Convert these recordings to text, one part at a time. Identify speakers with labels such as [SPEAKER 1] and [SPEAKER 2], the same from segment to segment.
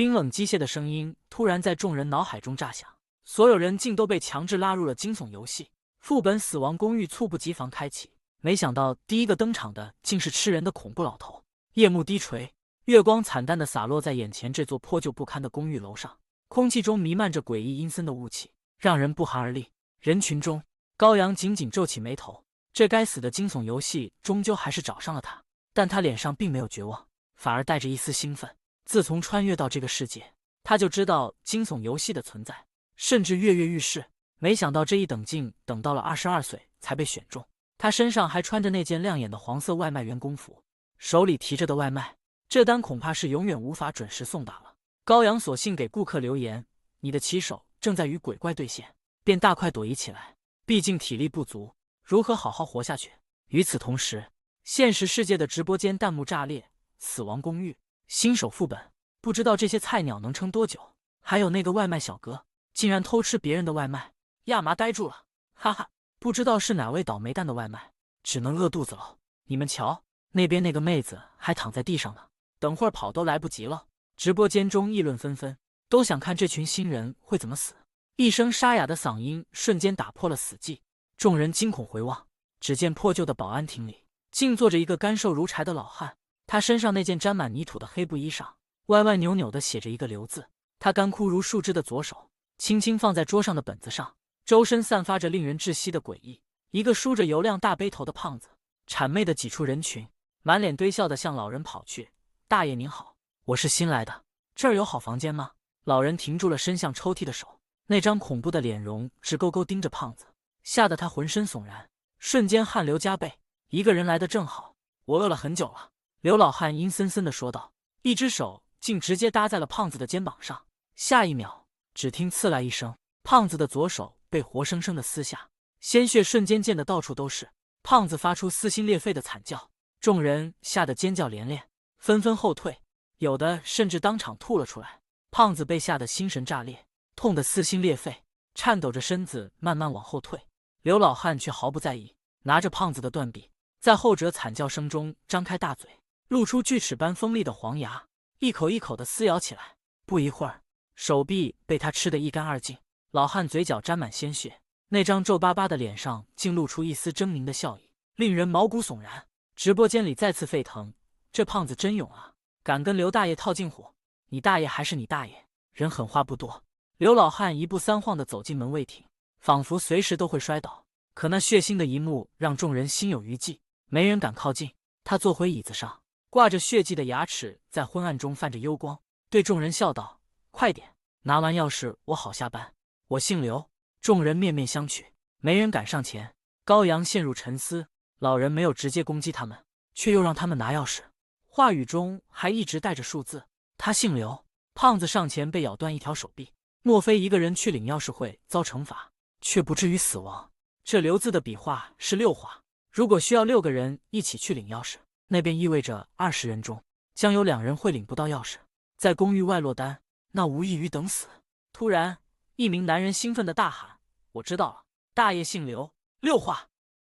[SPEAKER 1] 冰冷机械的声音突然在众人脑海中炸响，所有人竟都被强制拉入了惊悚游戏。副本死亡公寓猝不及防开启，没想到第一个登场的竟是吃人的恐怖老头。夜幕低垂，月光惨淡地洒落在眼前这座破旧不堪的公寓楼上，空气中弥漫着诡异阴森的雾气，让人不寒而栗。人群中，高阳紧紧皱起眉头，这该死的惊悚游戏终究还是找上了他，但他脸上并没有绝望，反而带着一丝兴奋。自从穿越到这个世界，他就知道惊悚游戏的存在，甚至跃跃欲试。没想到这一等竟等到了22岁才被选中。他身上还穿着那件亮眼的黄色外卖员工服，手里提着的外卖，这单恐怕是永远无法准时送达了。高阳索性给顾客留言：“你的骑手正在与鬼怪对线。”便大快朵颐起来，毕竟体力不足，如何好好活下去？与此同时，现实世界的直播间弹幕炸裂：“死亡公寓，新手副本，不知道这些菜鸟能撑多久。”还有那个外卖小哥，竟然偷吃别人的外卖，亚麻呆住了，哈哈，不知道是哪位倒霉蛋的外卖，只能饿肚子了。你们瞧，那边那个妹子还躺在地上呢，等会儿跑都来不及了。直播间中议论纷纷，都想看这群新人会怎么死。一声沙哑的嗓音瞬间打破了死寂，众人惊恐回望，只见破旧的保安厅里竟坐着一个干瘦如柴的老汉，他身上那件沾满泥土的黑布衣裳歪歪扭扭地写着一个留字。他干枯如树枝的左手轻轻放在桌上的本子上，周身散发着令人窒息的诡异。一个梳着油亮大背头的胖子谄媚地挤出人群，满脸堆笑地向老人跑去：“大爷您好，我是新来的，这儿有好房间吗？”老人停住了伸向抽屉的手，那张恐怖的脸容直勾勾盯着胖子，吓得他浑身悚然，瞬间汗流浃背。一个人来得正好，我饿了很久了。刘老汉阴森森地说道，一只手竟直接搭在了胖子的肩膀上。下一秒，只听刺啦一声，胖子的左手被活生生的撕下，鲜血瞬间溅得到处都是。胖子发出撕心裂肺的惨叫，众人吓得尖叫连连，纷纷后退，有的甚至当场吐了出来。胖子被吓得心神炸裂，痛得撕心裂肺，颤抖着身子慢慢往后退。刘老汉却毫不在意，拿着胖子的断臂，在后者惨叫声中张开大嘴，露出锯齿般锋利的黄牙，一口一口地撕咬起来。不一会儿，手臂被他吃得一干二净。老汉嘴角沾满鲜血，那张皱巴巴的脸上竟露出一丝狰狞的笑意，令人毛骨悚然。直播间里再次沸腾，这胖子真勇啊，敢跟刘大爷套近乎！你大爷还是你大爷，人狠话不多。刘老汉一步三晃地走进门卫厅，仿佛随时都会摔倒。可那血腥的一幕让众人心有余悸，没人敢靠近。他坐回椅子上，挂着血迹的牙齿在昏暗中泛着幽光，对众人笑道：“快点，拿完钥匙我好下班。我姓刘。”众人面面相觑，没人敢上前。高阳陷入沉思，老人没有直接攻击他们，却又让他们拿钥匙，话语中还一直带着数字。他姓刘。胖子上前被咬断一条手臂，莫非一个人去领钥匙会遭惩罚，却不至于死亡？这刘字的笔画是6画，如果需要6个人一起去领钥匙，那便意味着20人中将有2人会领不到钥匙，在公寓外落单，那无异于等死。突然，一名男人兴奋地大喊：“我知道了，大爷姓刘，6画，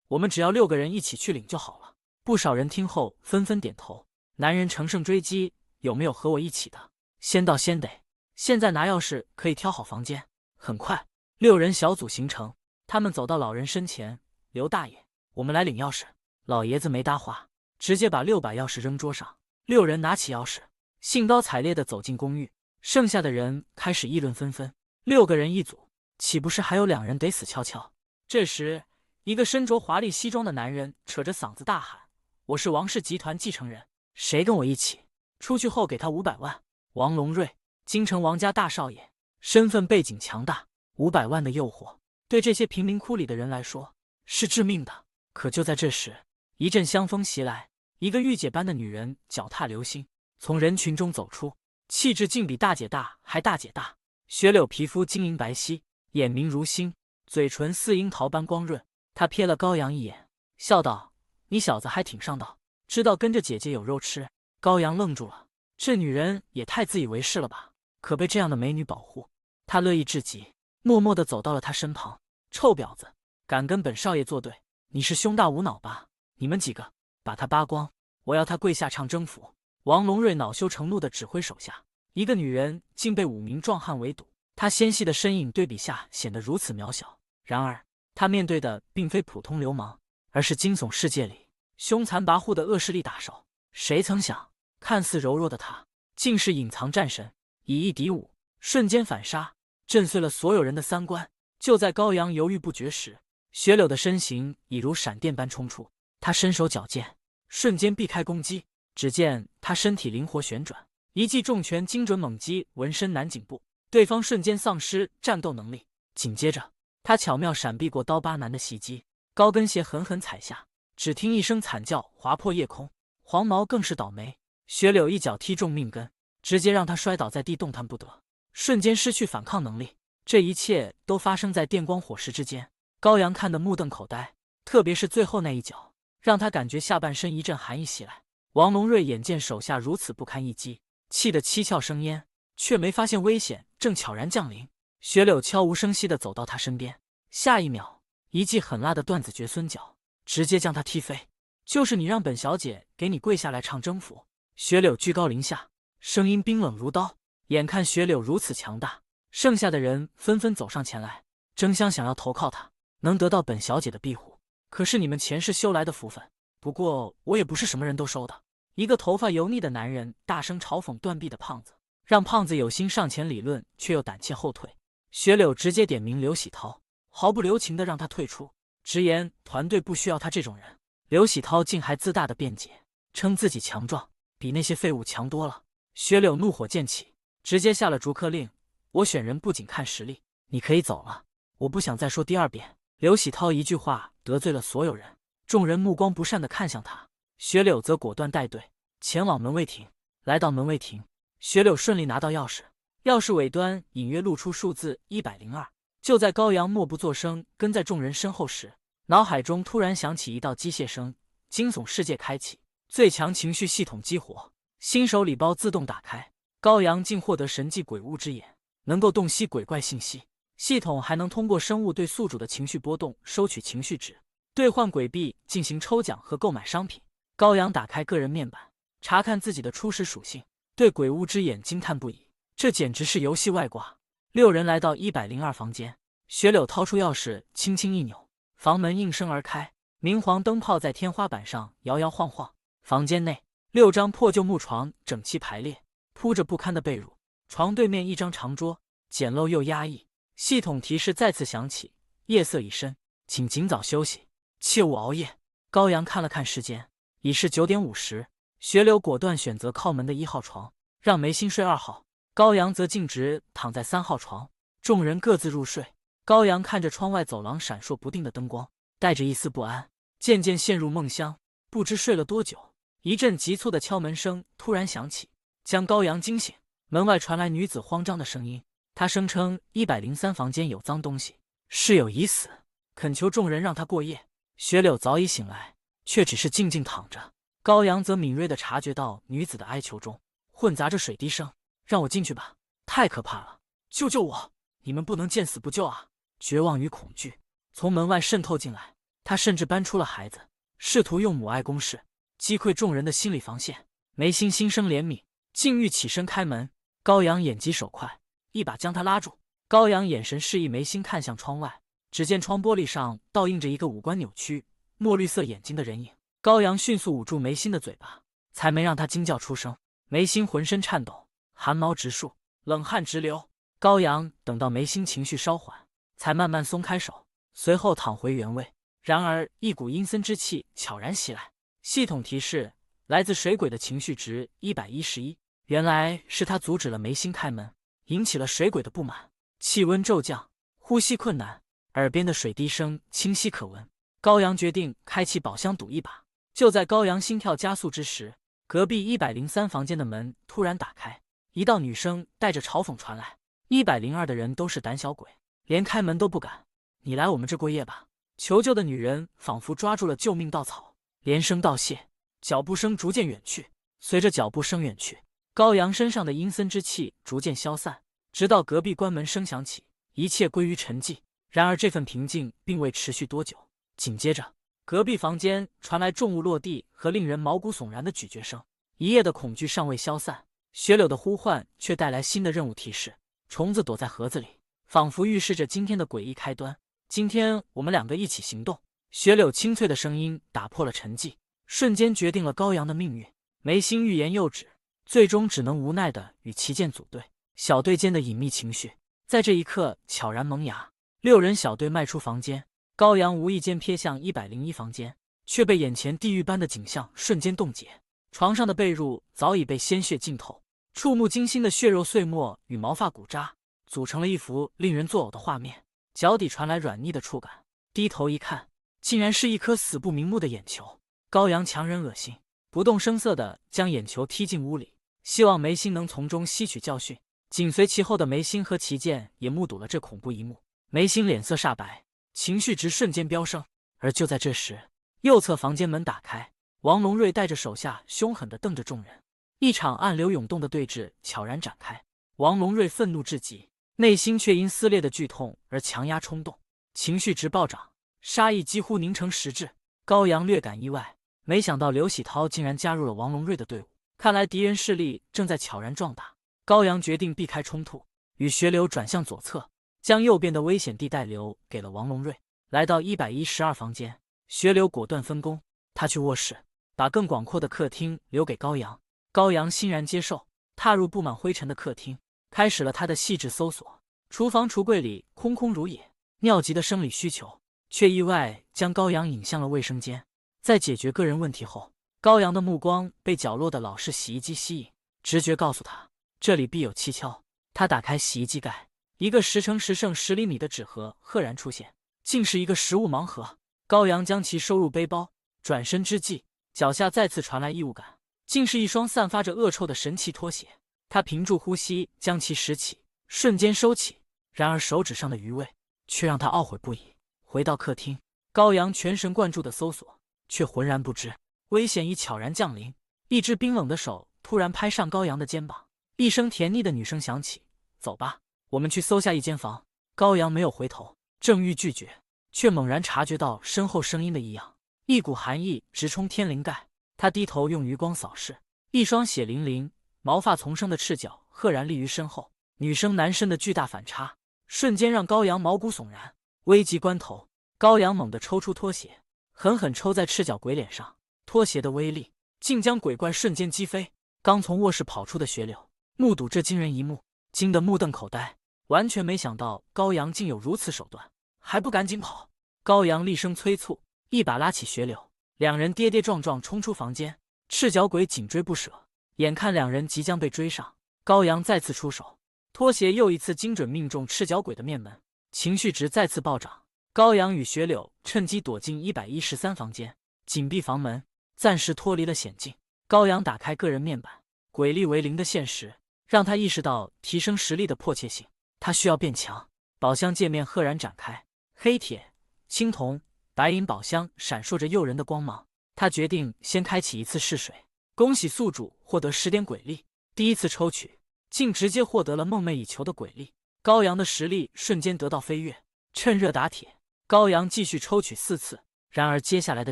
[SPEAKER 1] 我们只要6个人一起去领就好了。”不少人听后纷纷点头。男人乘胜追击：“有没有和我一起的？先到先得。现在拿钥匙可以挑好房间。”很快，6人小组形成，他们走到老人身前：“刘大爷，我们来领钥匙。”老爷子没搭话，直接把6把钥匙扔桌上。6人拿起钥匙，兴高采烈地走进公寓。剩下的人开始议论纷纷：6个人一组，岂不是还有2人得死翘翘？这时，一个身着华丽西装的男人扯着嗓子大喊：“我是王氏集团继承人，谁跟我一起？出去后给他500万。”王龙瑞，京城王家大少爷，身份背景强大，500万的诱惑对这些贫民窟里的人来说是致命的。可就在这时，一阵香风袭来，一个御姐般的女人脚踏流星从人群中走出，气质竟比大姐大还大姐大，雪柳皮肤晶莹白皙，眼明如星，嘴唇似樱桃般光润。她瞥了高阳一眼，笑道：“你小子还挺上道，知道跟着姐姐有肉吃。”高阳愣住了，这女人也太自以为是了吧，可被这样的美女保护，他乐意至极，默默地走到了她身旁：“臭婊子，敢跟本少爷作对，你是胸大无脑吧？你们几个把他扒光，我要他跪下唱征服。”王龙瑞恼羞成怒地指挥手下：“一个女人竟被5名壮汉围堵，她纤细的身影对比下显得如此渺小。然而，她面对的并非普通流氓，而是惊悚世界里凶残跋扈的恶势力打手。谁曾想，看似柔弱的她，竟是隐藏战神，以1敌5，瞬间反杀，震碎了所有人的三观。就在高阳犹豫不决时，雪柳的身形已如闪电般冲出，他身手矫健，瞬间避开攻击。只见他身体灵活旋转，一记重拳精准猛击纹身男颈部，对方瞬间丧失战斗能力。紧接着，他巧妙闪避过刀疤男的袭击，高跟鞋狠狠踩下，只听一声惨叫划破夜空。黄毛更是倒霉，雪柳一脚踢中命根，直接让他摔倒在地动弹不得，瞬间失去反抗能力。这一切都发生在电光火石之间，高阳看得目瞪口呆，特别是最后那一脚，让他感觉下半身一阵寒意袭来。王龙瑞眼见手下如此不堪一击，气得七窍生烟，却没发现危险正悄然降临。雪柳悄无声息地走到他身边，下一秒，一记狠辣的断子绝孙脚直接将他踢飞。就是你让本小姐给你跪下来唱征服？雪柳居高临下，声音冰冷如刀。眼看雪柳如此强大，剩下的人纷纷走上前来，争相想要投靠他，能得到本小姐的庇护，可是你们前世修来的福分。不过我也不是什么人都收的。一个头发油腻的男人大声嘲讽断臂的胖子，让胖子有心上前理论，却又胆怯后退。雪柳直接点名刘喜涛，毫不留情地让他退出，直言团队不需要他这种人。刘喜涛竟还自大的辩解，称自己强壮，比那些废物强多了。雪柳怒火渐起，直接下了逐客令：我选人不仅看实力，你可以走了，我不想再说第二遍。刘喜涛一句话得罪了所有人，众人目光不善地看向他，雪柳则果断带队前往门卫亭。来到门卫亭，雪柳顺利拿到钥匙，钥匙尾端隐约露出数字102。就在高阳默不作声跟在众人身后时，脑海中突然响起一道机械声：惊悚世界开启，最强情绪系统激活，新手礼包自动打开。高阳竟获得神技鬼物之眼，能够洞悉鬼怪信息，系统还能通过生物对宿主的情绪波动收取情绪值，兑换鬼币进行抽奖和购买商品。高阳打开个人面板，查看自己的初始属性，对鬼物之眼惊叹不已，这简直是游戏外挂。6人来到102房间，雪柳掏出钥匙轻轻一扭，房门应声而开，明黄灯泡在天花板上摇摇晃晃。房间内6张破旧木床整齐排列，铺着不堪的被褥，床对面一张长桌，简陋又压抑。系统提示再次响起：夜色已深，请尽早休息，切勿熬夜。高阳看了看时间，已是9点50。雪柳果断选择靠门的1号床，让眉心睡2号，高阳则径直躺在3号床。众人各自入睡。高阳看着窗外走廊闪烁不定的灯光，带着一丝不安，渐渐陷入梦乡。不知睡了多久，一阵急促的敲门声突然响起，将高阳惊醒。门外传来女子慌张的声音，她声称103房间有脏东西，室友已死，恳求众人让她过夜。雪柳早已醒来，却只是静静躺着。高阳则敏锐地察觉到女子的哀求中混杂着水滴声：让我进去吧，太可怕了，救救我，你们不能见死不救啊！绝望与恐惧从门外渗透进来，他甚至搬出了孩子，试图用母爱攻势击溃众人的心理防线。眉心心生怜悯，竟欲起身开门，高阳眼疾手快，一把将他拉住。高阳眼神示意眉心看向窗外，只见窗玻璃上倒映着一个五官扭曲、墨绿色眼睛的人影。高阳迅速捂住眉心的嘴巴，才没让他惊叫出声。眉心浑身颤抖，汗毛直竖，冷汗直流。高阳等到眉心情绪稍缓，才慢慢松开手，随后躺回原位。然而一股阴森之气悄然袭来，系统提示：来自水鬼的情绪值111。原来是他阻止了眉心开门，引起了水鬼的不满。气温骤降，呼吸困难，耳边的水滴声清晰可闻。高阳决定开启宝箱赌一把。就在高阳心跳加速之时，隔壁103房间的门突然打开，一道女声带着嘲讽传来：102的人都是胆小鬼，连开门都不敢，你来我们这过夜吧。求救的女人仿佛抓住了救命稻草，连声道谢。脚步声逐渐远去，随着脚步声远去，高阳身上的阴森之气逐渐消散，直到隔壁关门声响起，一切归于沉寂。然而这份平静并未持续多久，紧接着隔壁房间传来重物落地和令人毛骨悚然的咀嚼声。一夜的恐惧尚未消散，雪柳的呼唤却带来新的任务提示。虫子躲在盒子里，仿佛预示着今天的诡异开端。今天我们两个一起行动。雪柳清脆的声音打破了沉寂，瞬间决定了高阳的命运。眉心欲言又止，最终只能无奈的与旗舰组队。小队间的隐秘情绪在这一刻悄然萌芽。6人小队迈出房间，高阳无意间瞥向101房间，却被眼前地狱般的景象瞬间冻结。床上的被褥早已被鲜血浸透，触目惊心的血肉碎末与毛发骨渣组成了一幅令人作呕的画面。脚底传来软腻的触感，低头一看，竟然是一颗死不瞑目的眼球。高阳强忍恶心，不动声色地将眼球踢进屋里，希望眉心能从中吸取教训。紧随其后的眉心和旗舰也目睹了这恐怖一幕，眉心脸色煞白，情绪值瞬间飙升。而就在这时，右侧房间门打开，王龙瑞带着手下凶狠地瞪着众人，一场暗流涌动的对峙悄然展开。王龙瑞愤怒至极，内心却因撕裂的剧痛而强压冲动，情绪值暴涨，杀意几乎凝成实质。高阳略感意外，没想到刘喜涛竟然加入了王龙瑞的队伍，看来敌人势力正在悄然壮大。高阳决定避开冲突，与学柳转向左侧，将右边的危险地带留给了王龙瑞。来到112房间，学柳果断分工，他去卧室，把更广阔的客厅留给高阳。高阳欣然接受，踏入布满灰尘的客厅，开始了他的细致搜索。厨房橱柜里空空如也，尿急的生理需求却意外将高阳引向了卫生间。在解决个人问题后，高阳的目光被角落的老式洗衣机吸引，直觉告诉他这里必有蹊跷。他打开洗衣机盖，一个10乘10剩10厘米的纸盒赫然出现，竟是一个食物盲盒。高阳将其收入背包，转身之际，脚下再次传来异物感，竟是一双散发着恶臭的神奇拖鞋。他屏住呼吸将其拾起，瞬间收起，然而手指上的余味却让他懊悔不已。回到客厅，高阳全神贯注地搜索，却浑然不知危险已悄然降临。一只冰冷的手突然拍上高阳的肩膀，一声甜腻的女声响起：“走吧，我们去搜下一间房。”高阳没有回头，正欲拒绝，却猛然察觉到身后声音的异样，一股寒意直冲天灵盖。他低头用余光扫视，一双血淋淋、毛发丛生的赤脚赫然立于身后，女生男生的巨大反差，瞬间让高阳毛骨悚然。危急关头，高阳猛地抽出拖鞋，狠狠抽在赤脚鬼脸上，拖鞋的威力竟将鬼怪瞬间击飞。刚从卧室跑出的雪柳目睹这惊人一幕，惊得目瞪口呆，完全没想到高阳竟有如此手段，还不赶紧跑！高阳厉声催促，一把拉起雪柳，两人跌跌撞撞冲出房间，赤脚鬼紧追不舍。眼看两人即将被追上，高阳再次出手，拖鞋又一次精准命中赤脚鬼的面门，情绪值再次暴涨。高阳与雪柳趁机躲进113房间，紧闭房门，暂时脱离了险境。高阳打开个人面板，鬼力为0的现实让他意识到提升实力的迫切性，他需要变强。宝箱界面赫然展开，黑铁、青铜、白银宝箱闪烁着诱人的光芒。他决定先开启一次试水。恭喜宿主获得10点鬼力，第一次抽取竟直接获得了梦寐以求的鬼力。高阳的实力瞬间得到飞跃。趁热打铁，高阳继续抽取4次，然而接下来的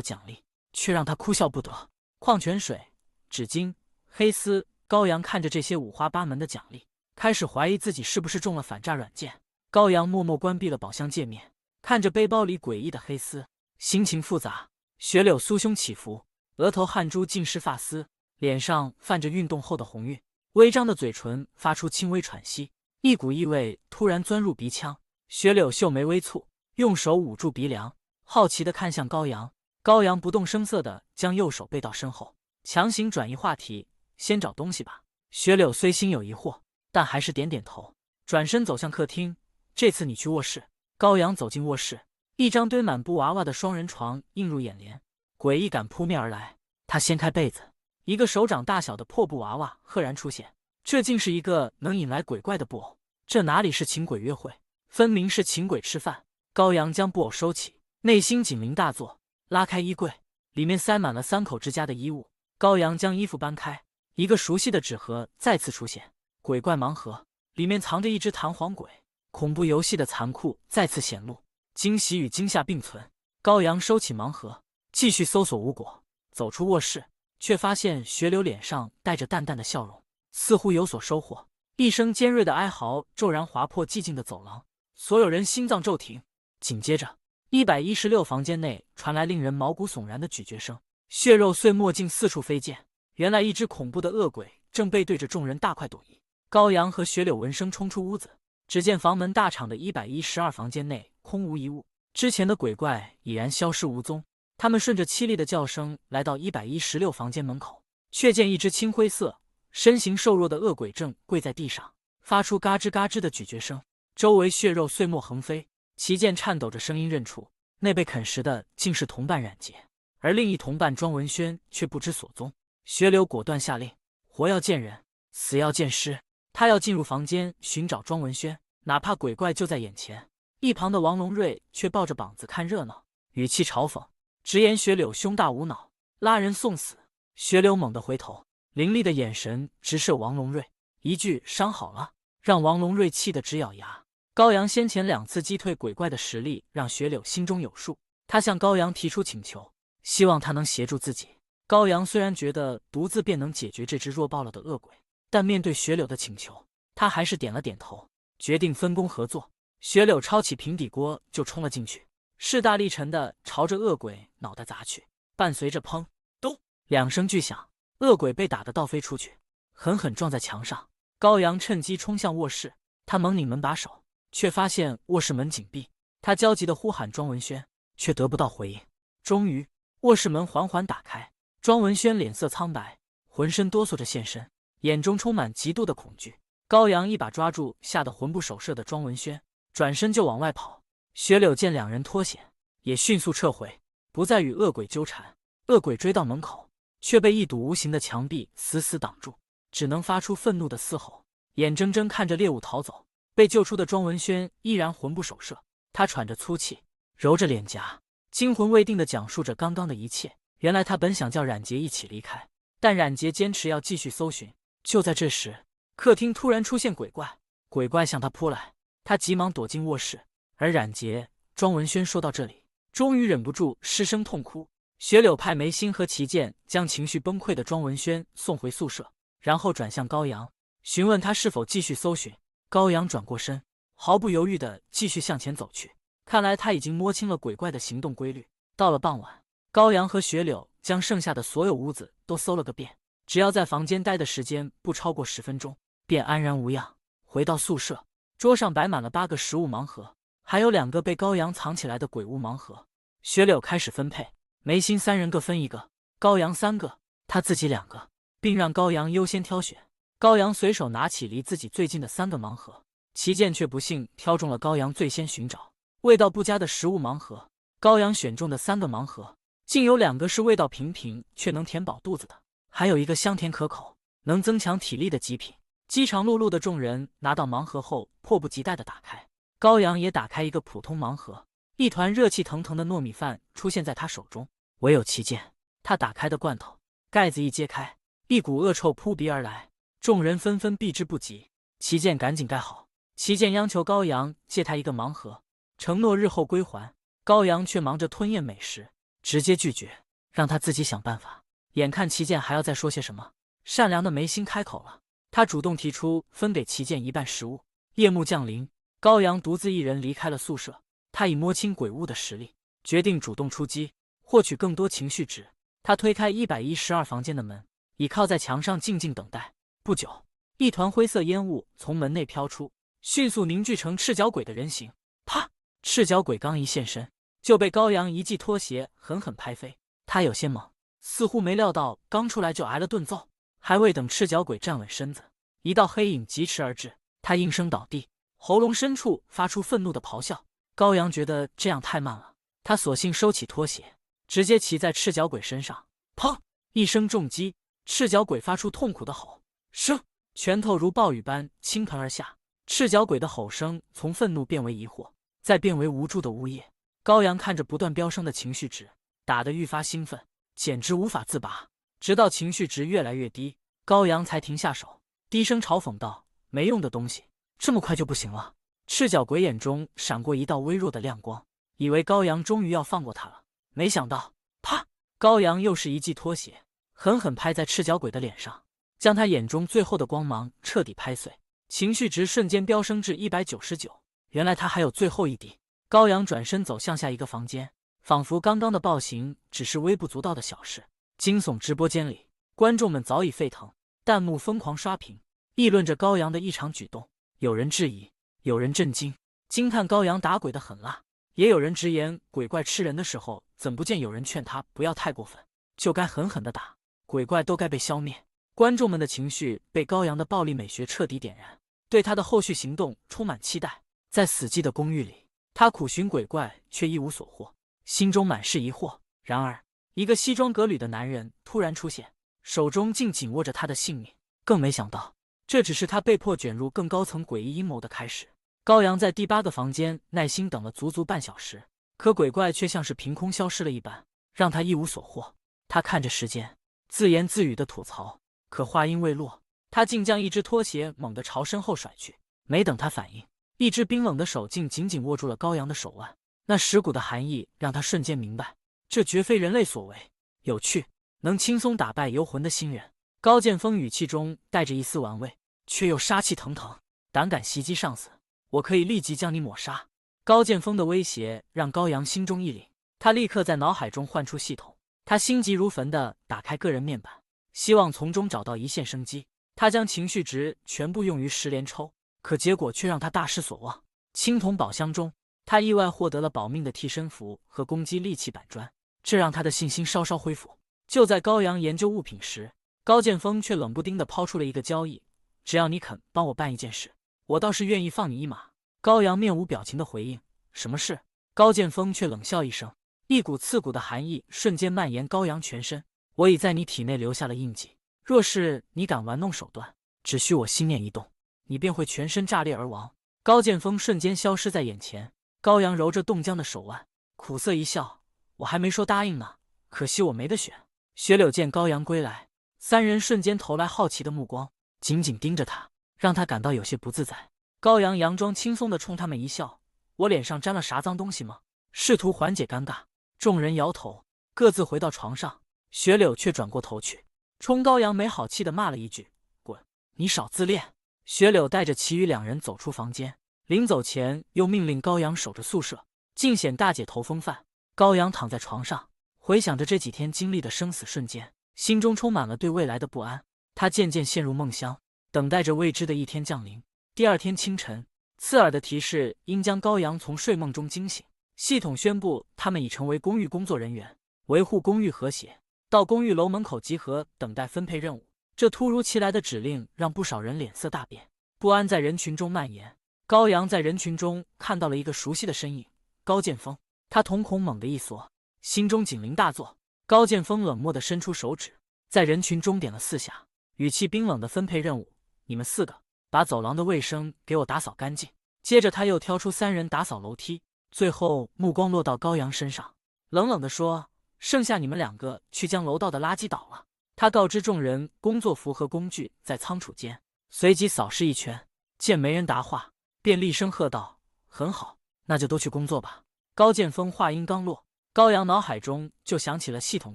[SPEAKER 1] 奖励却让他哭笑不得。矿泉水、纸巾、黑丝。高阳看着这些五花八门的奖励，开始怀疑自己是不是中了反诈软件。高阳默默关闭了宝箱界面，看着背包里诡异的黑丝，心情复杂。雪柳酥胸起伏，额头汗珠浸湿发丝，脸上泛着运动后的红晕，微张的嘴唇发出轻微喘息，一股异味突然钻入鼻腔。雪柳秀眉微蹙，用手捂住鼻梁，好奇地看向高阳。高阳不动声色地将右手背到身后，强行转移话题：“先找东西吧。”雪柳虽心有疑惑，但还是点点头，转身走向客厅。这次你去卧室。高阳走进卧室，一张堆满布娃娃的双人床映入眼帘，诡异感扑面而来。他掀开被子，一个手掌大小的破布娃娃赫然出现，这竟是一个能引来鬼怪的布偶。这哪里是请鬼约会，分明是请鬼吃饭。高阳将布偶收起，内心警铃大作，拉开衣柜，里面塞满了3口之家的衣物。高阳将衣服搬开，一个熟悉的纸盒再次出现，鬼怪盲盒，里面藏着一只弹簧鬼。恐怖游戏的残酷再次显露，惊喜与惊吓并存。高阳收起盲盒，继续搜索无果，走出卧室，却发现雪柳脸上带着淡淡的笑容。似乎有所收获。一声尖锐的哀嚎骤然划破寂静的走廊，所有人心脏骤停。紧接着，116房间内传来令人毛骨悚然的咀嚼声，血肉碎末尽四处飞溅。原来一只恐怖的恶鬼正背对着众人大快朵颐。高阳和雪柳闻声冲出屋子，只见房门大敞的112房间内空无一物，之前的鬼怪已然消失无踪。他们顺着凄厉的叫声来到116房间门口，却见一只青灰色、身形瘦弱的恶鬼正跪在地上，发出嘎吱嘎吱的咀嚼声，周围血肉碎末横飞。齐剑颤抖着声音认出，那被啃食的竟是同伴冉杰，而另一同伴庄文轩却不知所踪。雪柳果断下令，活要见人，死要见尸。他要进入房间寻找庄文轩，哪怕鬼怪就在眼前。一旁的王龙瑞却抱着膀子看热闹，语气嘲讽，直言雪柳胸大无脑，拉人送死。雪柳猛地回头，凌厉的眼神直射王龙瑞，一句伤好了，让王龙瑞气得直咬牙。高阳先前2次击退鬼怪的实力让雪柳心中有数，他向高阳提出请求，希望他能协助自己。高阳虽然觉得独自便能解决这只弱爆了的恶鬼，但面对雪柳的请求，他还是点了点头，决定分工合作。雪柳抄起平底锅就冲了进去，势大力沉地朝着恶鬼脑袋砸去，伴随着砰咚2声巨响，恶鬼被打得倒飞出去，狠狠撞在墙上。高阳趁机冲向卧室，他猛拧门把手，却发现卧室门紧闭。他焦急地呼喊庄文轩，却得不到回应。终于，卧室门缓缓打开，庄文轩脸色苍白，浑身哆嗦着现身，眼中充满极度的恐惧。高阳一把抓住吓得魂不守舍的庄文轩，转身就往外跑。雪柳见2人脱险，也迅速撤回，不再与恶鬼纠缠。恶鬼追到门口，却被一堵无形的墙壁死死挡住，只能发出愤怒的嘶吼，眼睁睁看着猎物逃走。被救出的庄文轩依然魂不守舍，他喘着粗气，揉着脸颊，惊魂未定地讲述着刚刚的一切。原来他本想叫冉杰一起离开，但冉杰坚持要继续搜寻。就在这时，客厅突然出现鬼怪，鬼怪向他扑来，他急忙躲进卧室。而冉杰、庄文轩说到这里，终于忍不住失声痛哭。雪柳派梅心和齐剑将情绪崩溃的庄文轩送回宿舍，然后转向高阳，询问他是否继续搜寻。高阳转过身，毫不犹豫地继续向前走去。看来他已经摸清了鬼怪的行动规律。到了傍晚，高阳和雪柳将剩下的所有屋子都搜了个遍，只要在房间待的时间不超过10分钟，便安然无恙。回到宿舍，桌上摆满了8个食物盲盒，还有2个被高阳藏起来的鬼屋盲盒。雪柳开始分配，梅心3人各分1个，高阳3个，他自己2个，并让高阳优先挑选。高阳随手拿起离自己最近的3个盲盒，齐剑却不幸挑中了高阳最先寻找、味道不佳的食物盲盒。高阳选中的3个盲盒，竟有2个是味道平平却能填饱肚子的，还有1个香甜可口、能增强体力的极品。饥肠辘辘的众人拿到盲盒后，迫不及待地打开。高阳也打开一个普通盲盒，一团热气腾腾的糯米饭出现在他手中。唯有齐剑，他打开的罐头盖子一揭开，一股恶臭扑鼻而来。众人纷纷避之不及，齐剑赶紧盖好。齐剑央求高阳借他1个盲盒，承诺日后归还。高阳却忙着吞咽美食，直接拒绝，让他自己想办法。眼看齐剑还要再说些什么，善良的梅心开口了，他主动提出分给齐剑1半食物。夜幕降临，高阳独自一人离开了宿舍。他已摸清鬼屋的实力，决定主动出击，获取更多情绪值。他推开112房间的门，倚靠在墙上静静等待。不久，一团灰色烟雾从门内飘出，迅速凝聚成赤脚鬼的人形。啪！赤脚鬼刚一现身，就被高阳一记拖鞋狠狠拍飞。他有些懵，似乎没料到刚出来就挨了顿揍。还未等赤脚鬼站稳身子，一道黑影疾驰而至，他应声倒地，喉咙深处发出愤怒的咆哮。高阳觉得这样太慢了，他索性收起拖鞋，直接骑在赤脚鬼身上。砰！一声重击，赤脚鬼发出痛苦的吼声，拳头如暴雨般倾盆而下。赤脚鬼的吼声从愤怒变为疑惑，再变为无助的呜咽。高阳看着不断飙升的情绪值，打得愈发兴奋，简直无法自拔。直到情绪值越来越低，高阳才停下手，低声嘲讽道：“没用的东西，这么快就不行了？”赤脚鬼眼中闪过一道微弱的亮光，以为高阳终于要放过他了，没想到，啪！高阳又是一记拖鞋，狠狠拍在赤脚鬼的脸上。将他眼中最后的光芒彻底拍碎，情绪值瞬间飙升至199。原来他还有最后一滴。高阳转身走向下一个房间，仿佛刚刚的暴行只是微不足道的小事。惊悚直播间里，观众们早已沸腾，弹幕疯狂刷屏，议论着高阳的异常举动。有人质疑，有人震惊，惊叹高阳打鬼的狠辣，也有人直言鬼怪吃人的时候，怎不见有人劝他不要太过分，就该狠狠的打，鬼怪都该被消灭。观众们的情绪被高阳的暴力美学彻底点燃，对他的后续行动充满期待。在死寂的公寓里，他苦寻鬼怪却一无所获，心中满是疑惑。然而，一个西装革履的男人突然出现，手中竟紧握着他的性命。更没想到，这只是他被迫卷入更高层诡异阴谋的开始。高阳在第8个房间耐心等了足足半小时，可鬼怪却像是凭空消失了一般，让他一无所获。他看着时间，自言自语的吐槽，可话音未落，他竟将一只拖鞋猛地朝身后甩去。没等他反应，一只冰冷的手竟紧紧握住了高阳的手腕，那蚀骨的寒意让他瞬间明白，这绝非人类所为。有趣，能轻松打败游魂的新人。高剑锋语气中带着一丝玩味，却又杀气腾腾。胆敢袭击上司，我可以立即将你抹杀。高剑锋的威胁让高阳心中一凛，他立刻在脑海中唤出系统，他心急如焚地打开个人面板，希望从中找到一线生机。他将情绪值全部用于10连抽，可结果却让他大失所望。青铜宝箱中，他意外获得了保命的替身符和攻击利器板砖，这让他的信心稍稍恢复。就在高阳研究物品时，高剑锋却冷不丁地抛出了一个交易：只要你肯帮我办一件事，我倒是愿意放你一马。高阳面无表情地回应：什么事？高剑锋却冷笑一声，一股刺骨的寒意瞬间蔓延高阳全身。我已在你体内留下了印记，若是你敢玩弄手段，只需我心念一动，你便会全身炸裂而亡。高剑锋瞬间消失在眼前。高阳揉着冻僵的手腕，苦涩一笑：我还没说答应呢，可惜我没得选。雪柳见高阳归来，三人瞬间投来好奇的目光，紧紧盯着他，让他感到有些不自在。高阳佯装轻松地冲他们一笑：我脸上沾了啥脏东西吗？试图缓解尴尬。众人摇头，各自回到床上。雪柳却转过头去，冲高阳没好气地骂了一句：滚，你少自恋。雪柳带着其余2人走出房间，临走前又命令高阳守着宿舍，尽显大姐头风范。高阳躺在床上，回想着这几天经历的生死瞬间，心中充满了对未来的不安。他渐渐陷入梦乡，等待着未知的一天降临。第2天清晨，刺耳的提示应将高阳从睡梦中惊醒。系统宣布他们已成为公寓工作人员，维护公寓和谐，到公寓楼门口集合，等待分配任务。这突如其来的指令让不少人脸色大变，不安在人群中蔓延。高阳在人群中看到了一个熟悉的身影，高剑锋。他瞳孔猛地一缩，心中警铃大作。高剑锋冷漠地伸出手指，在人群中点了4下，语气冰冷地分配任务：你们4个把走廊的卫生给我打扫干净。接着他又挑出3人打扫楼梯，最后目光落到高阳身上，冷冷地说：剩下你们2个去将楼道的垃圾倒了。他告知众人工作服和工具在仓储间，随即扫视一圈，见没人答话，便厉声喝道：很好，那就都去工作吧。高剑锋话音刚落，高阳脑海中就响起了系统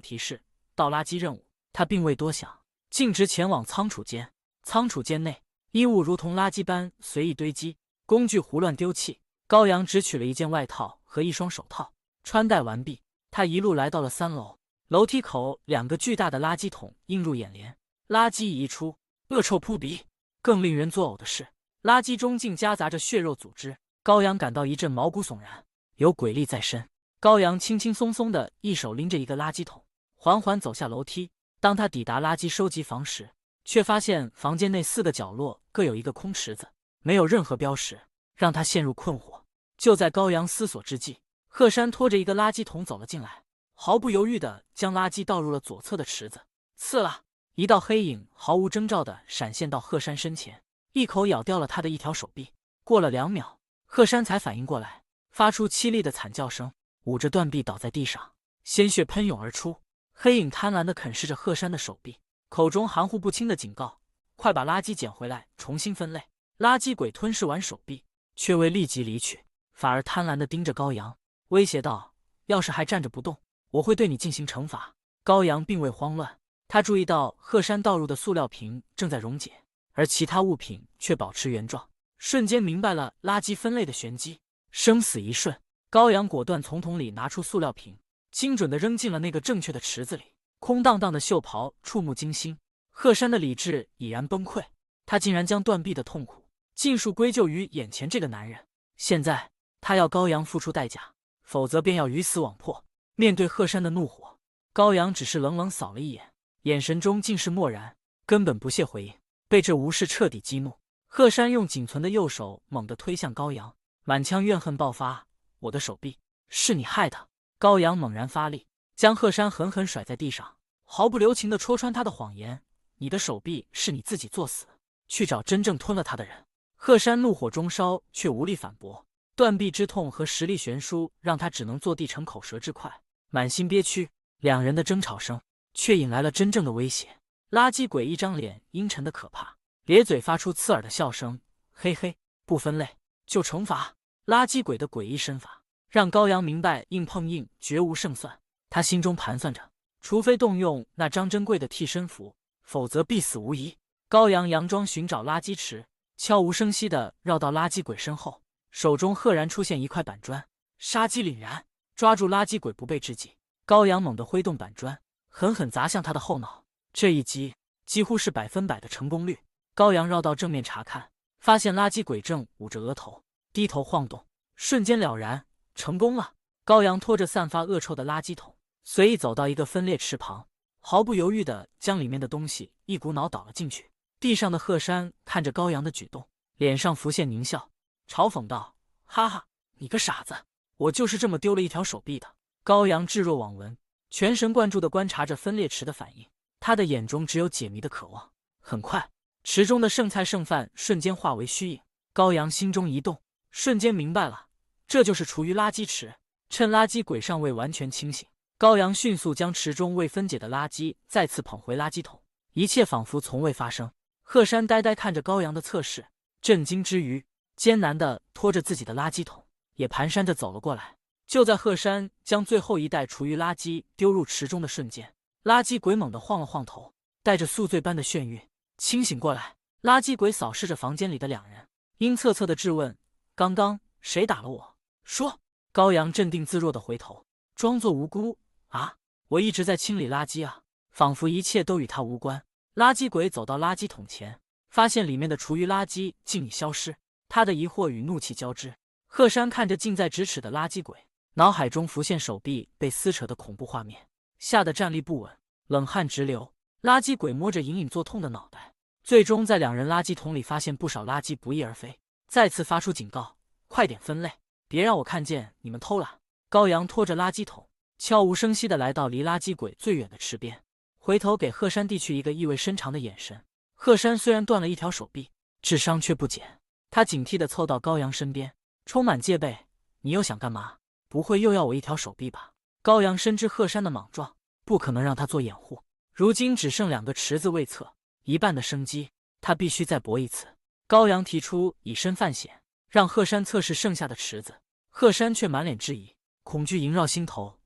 [SPEAKER 1] 提示：倒垃圾任务。他并未多想，径直前往仓储间。仓储间内，衣物如同垃圾般随意堆积，工具胡乱丢弃。高阳只取了一件外套和一双手套，穿戴完毕，他一路来到了3楼。楼梯口2个巨大的垃圾桶映入眼帘，垃圾一出，恶臭扑鼻。更令人作呕的是，垃圾中竟夹杂着血肉组织。高阳感到一阵毛骨悚然，有鬼力在身。高阳轻轻松松的一手拎着一个垃圾桶，缓缓走下楼梯。当他抵达垃圾收集房时，却发现房间内4个角落各有一个空池子，没有任何标识，让他陷入困惑。就在高阳思索之际，贺山拖着一个垃圾桶走了进来，毫不犹豫地将垃圾倒入了左侧的池子。刺啦！一道黑影毫无征兆地闪现到贺山身前，一口咬掉了他的一条手臂。过了2秒，贺山才反应过来，发出凄厉的惨叫声，捂着断臂倒在地上，鲜血喷涌而出。黑影贪婪地啃噬着贺山的手臂，口中含糊不清的警告：快把垃圾捡回来重新分类。垃圾鬼吞噬完手臂，却未立即离去，反而贪婪地盯着高阳，威胁道：要是还站着不动，我会对你进行惩罚。高阳并未慌乱，他注意到鹤山倒入的塑料瓶正在溶解，而其他物品却保持原状，瞬间明白了垃圾分类的玄机。生死一瞬，高阳果断从桶里拿出塑料瓶，精准地扔进了那个正确的池子里。空荡荡的袖袍触目惊心，鹤山的理智已然崩溃，他竟然将断臂的痛苦尽数归咎于眼前这个男人。现在他要高阳付出代价，否则便要鱼死网破。面对鹤山的怒火，高阳只是冷冷扫了一眼，眼神中尽是漠然，根本不屑回应。被这无视彻底激怒，鹤山用仅存的右手猛地推向高阳，满腔怨恨爆发：“我的手臂是你害的！”高阳猛然发力，将鹤山狠狠甩在地上，毫不留情地戳穿他的谎言：“你的手臂是你自己作死，去找真正吞了他的人。”鹤山怒火中烧，却无力反驳。断臂之痛和实力悬殊让他只能坐地成口舌之快，满心憋屈。两人的争吵声却引来了真正的威胁。垃圾鬼一张脸阴沉的可怕，咧嘴发出刺耳的笑声：“嘿嘿，不分类就惩罚。”垃圾鬼的诡异身法让高阳明白硬碰硬绝无胜算。他心中盘算着，除非动用那张珍贵的替身符，否则必死无疑。高阳佯装寻找垃圾池，悄无声息地绕到垃圾鬼身后，手中赫然出现一块板砖，杀机凛然，抓住垃圾鬼不备之际，高阳猛地挥动板砖，狠狠砸向他的后脑。这一击几乎是100%的成功率。高阳绕到正面查看，发现垃圾鬼正捂着额头，低头晃动，瞬间了然，成功了。高阳拖着散发恶臭的垃圾桶，随意走到一个分裂池旁，毫不犹豫地将里面的东西一股脑倒了进去。地上的鹤山看着高阳的举动，脸上浮现狞笑，嘲讽道：“哈哈，你个傻子，我就是这么丢了一条手臂的。”高阳置若罔闻，全神贯注地观察着分裂池的反应，他的眼中只有解谜的渴望。很快，池中的剩菜剩饭瞬间化为虚影。高阳心中一动，瞬间明白了，这就是厨余垃圾池。趁垃圾鬼尚未完全清醒，高阳迅速将池中未分解的垃圾再次捧回垃圾桶，一切仿佛从未发生。鹤山呆呆看着高阳的测试，震惊之余，艰难地拖着自己的垃圾桶，也蹒跚着走了过来。就在鹤山将最后一袋厨余垃圾丢入池中的瞬间，垃圾鬼猛地晃了晃头，带着宿醉般的眩晕清醒过来。垃圾鬼扫视着房间里的两人，阴恻恻地质问：“刚刚谁打了我？说。”高阳镇定自若地回头，装作无辜：“啊，我一直在清理垃圾啊。”仿佛一切都与他无关。垃圾鬼走到垃圾桶前，发现里面的厨余垃圾竟已消失，他的疑惑与怒气交织。鹤山看着近在咫尺的垃圾鬼，脑海中浮现手臂被撕扯的恐怖画面，吓得站立不稳，冷汗直流。垃圾鬼摸着隐隐作痛的脑袋，最终在两人垃圾桶里发现不少垃圾不翼而飞，再次发出警告：“快点分类，别让我看见你们偷懒。”高阳拖着垃圾桶，悄无声息地来到离垃圾鬼最远的池边，回头给鹤山递去一个意味深长的眼神。鹤山虽然断了一条手臂，智商却不减，他警惕地凑到高阳身边，充满戒备：“你又想干嘛？不会又要我一条手臂吧？”高阳深知鹤山的莽撞，不可能让他做掩护。如今只剩2个池子未测，一半的生机，他必须再搏一次。高阳提出以身犯险，让鹤山测试剩下的池子。鹤山却满脸质疑，恐惧萦绕心头：“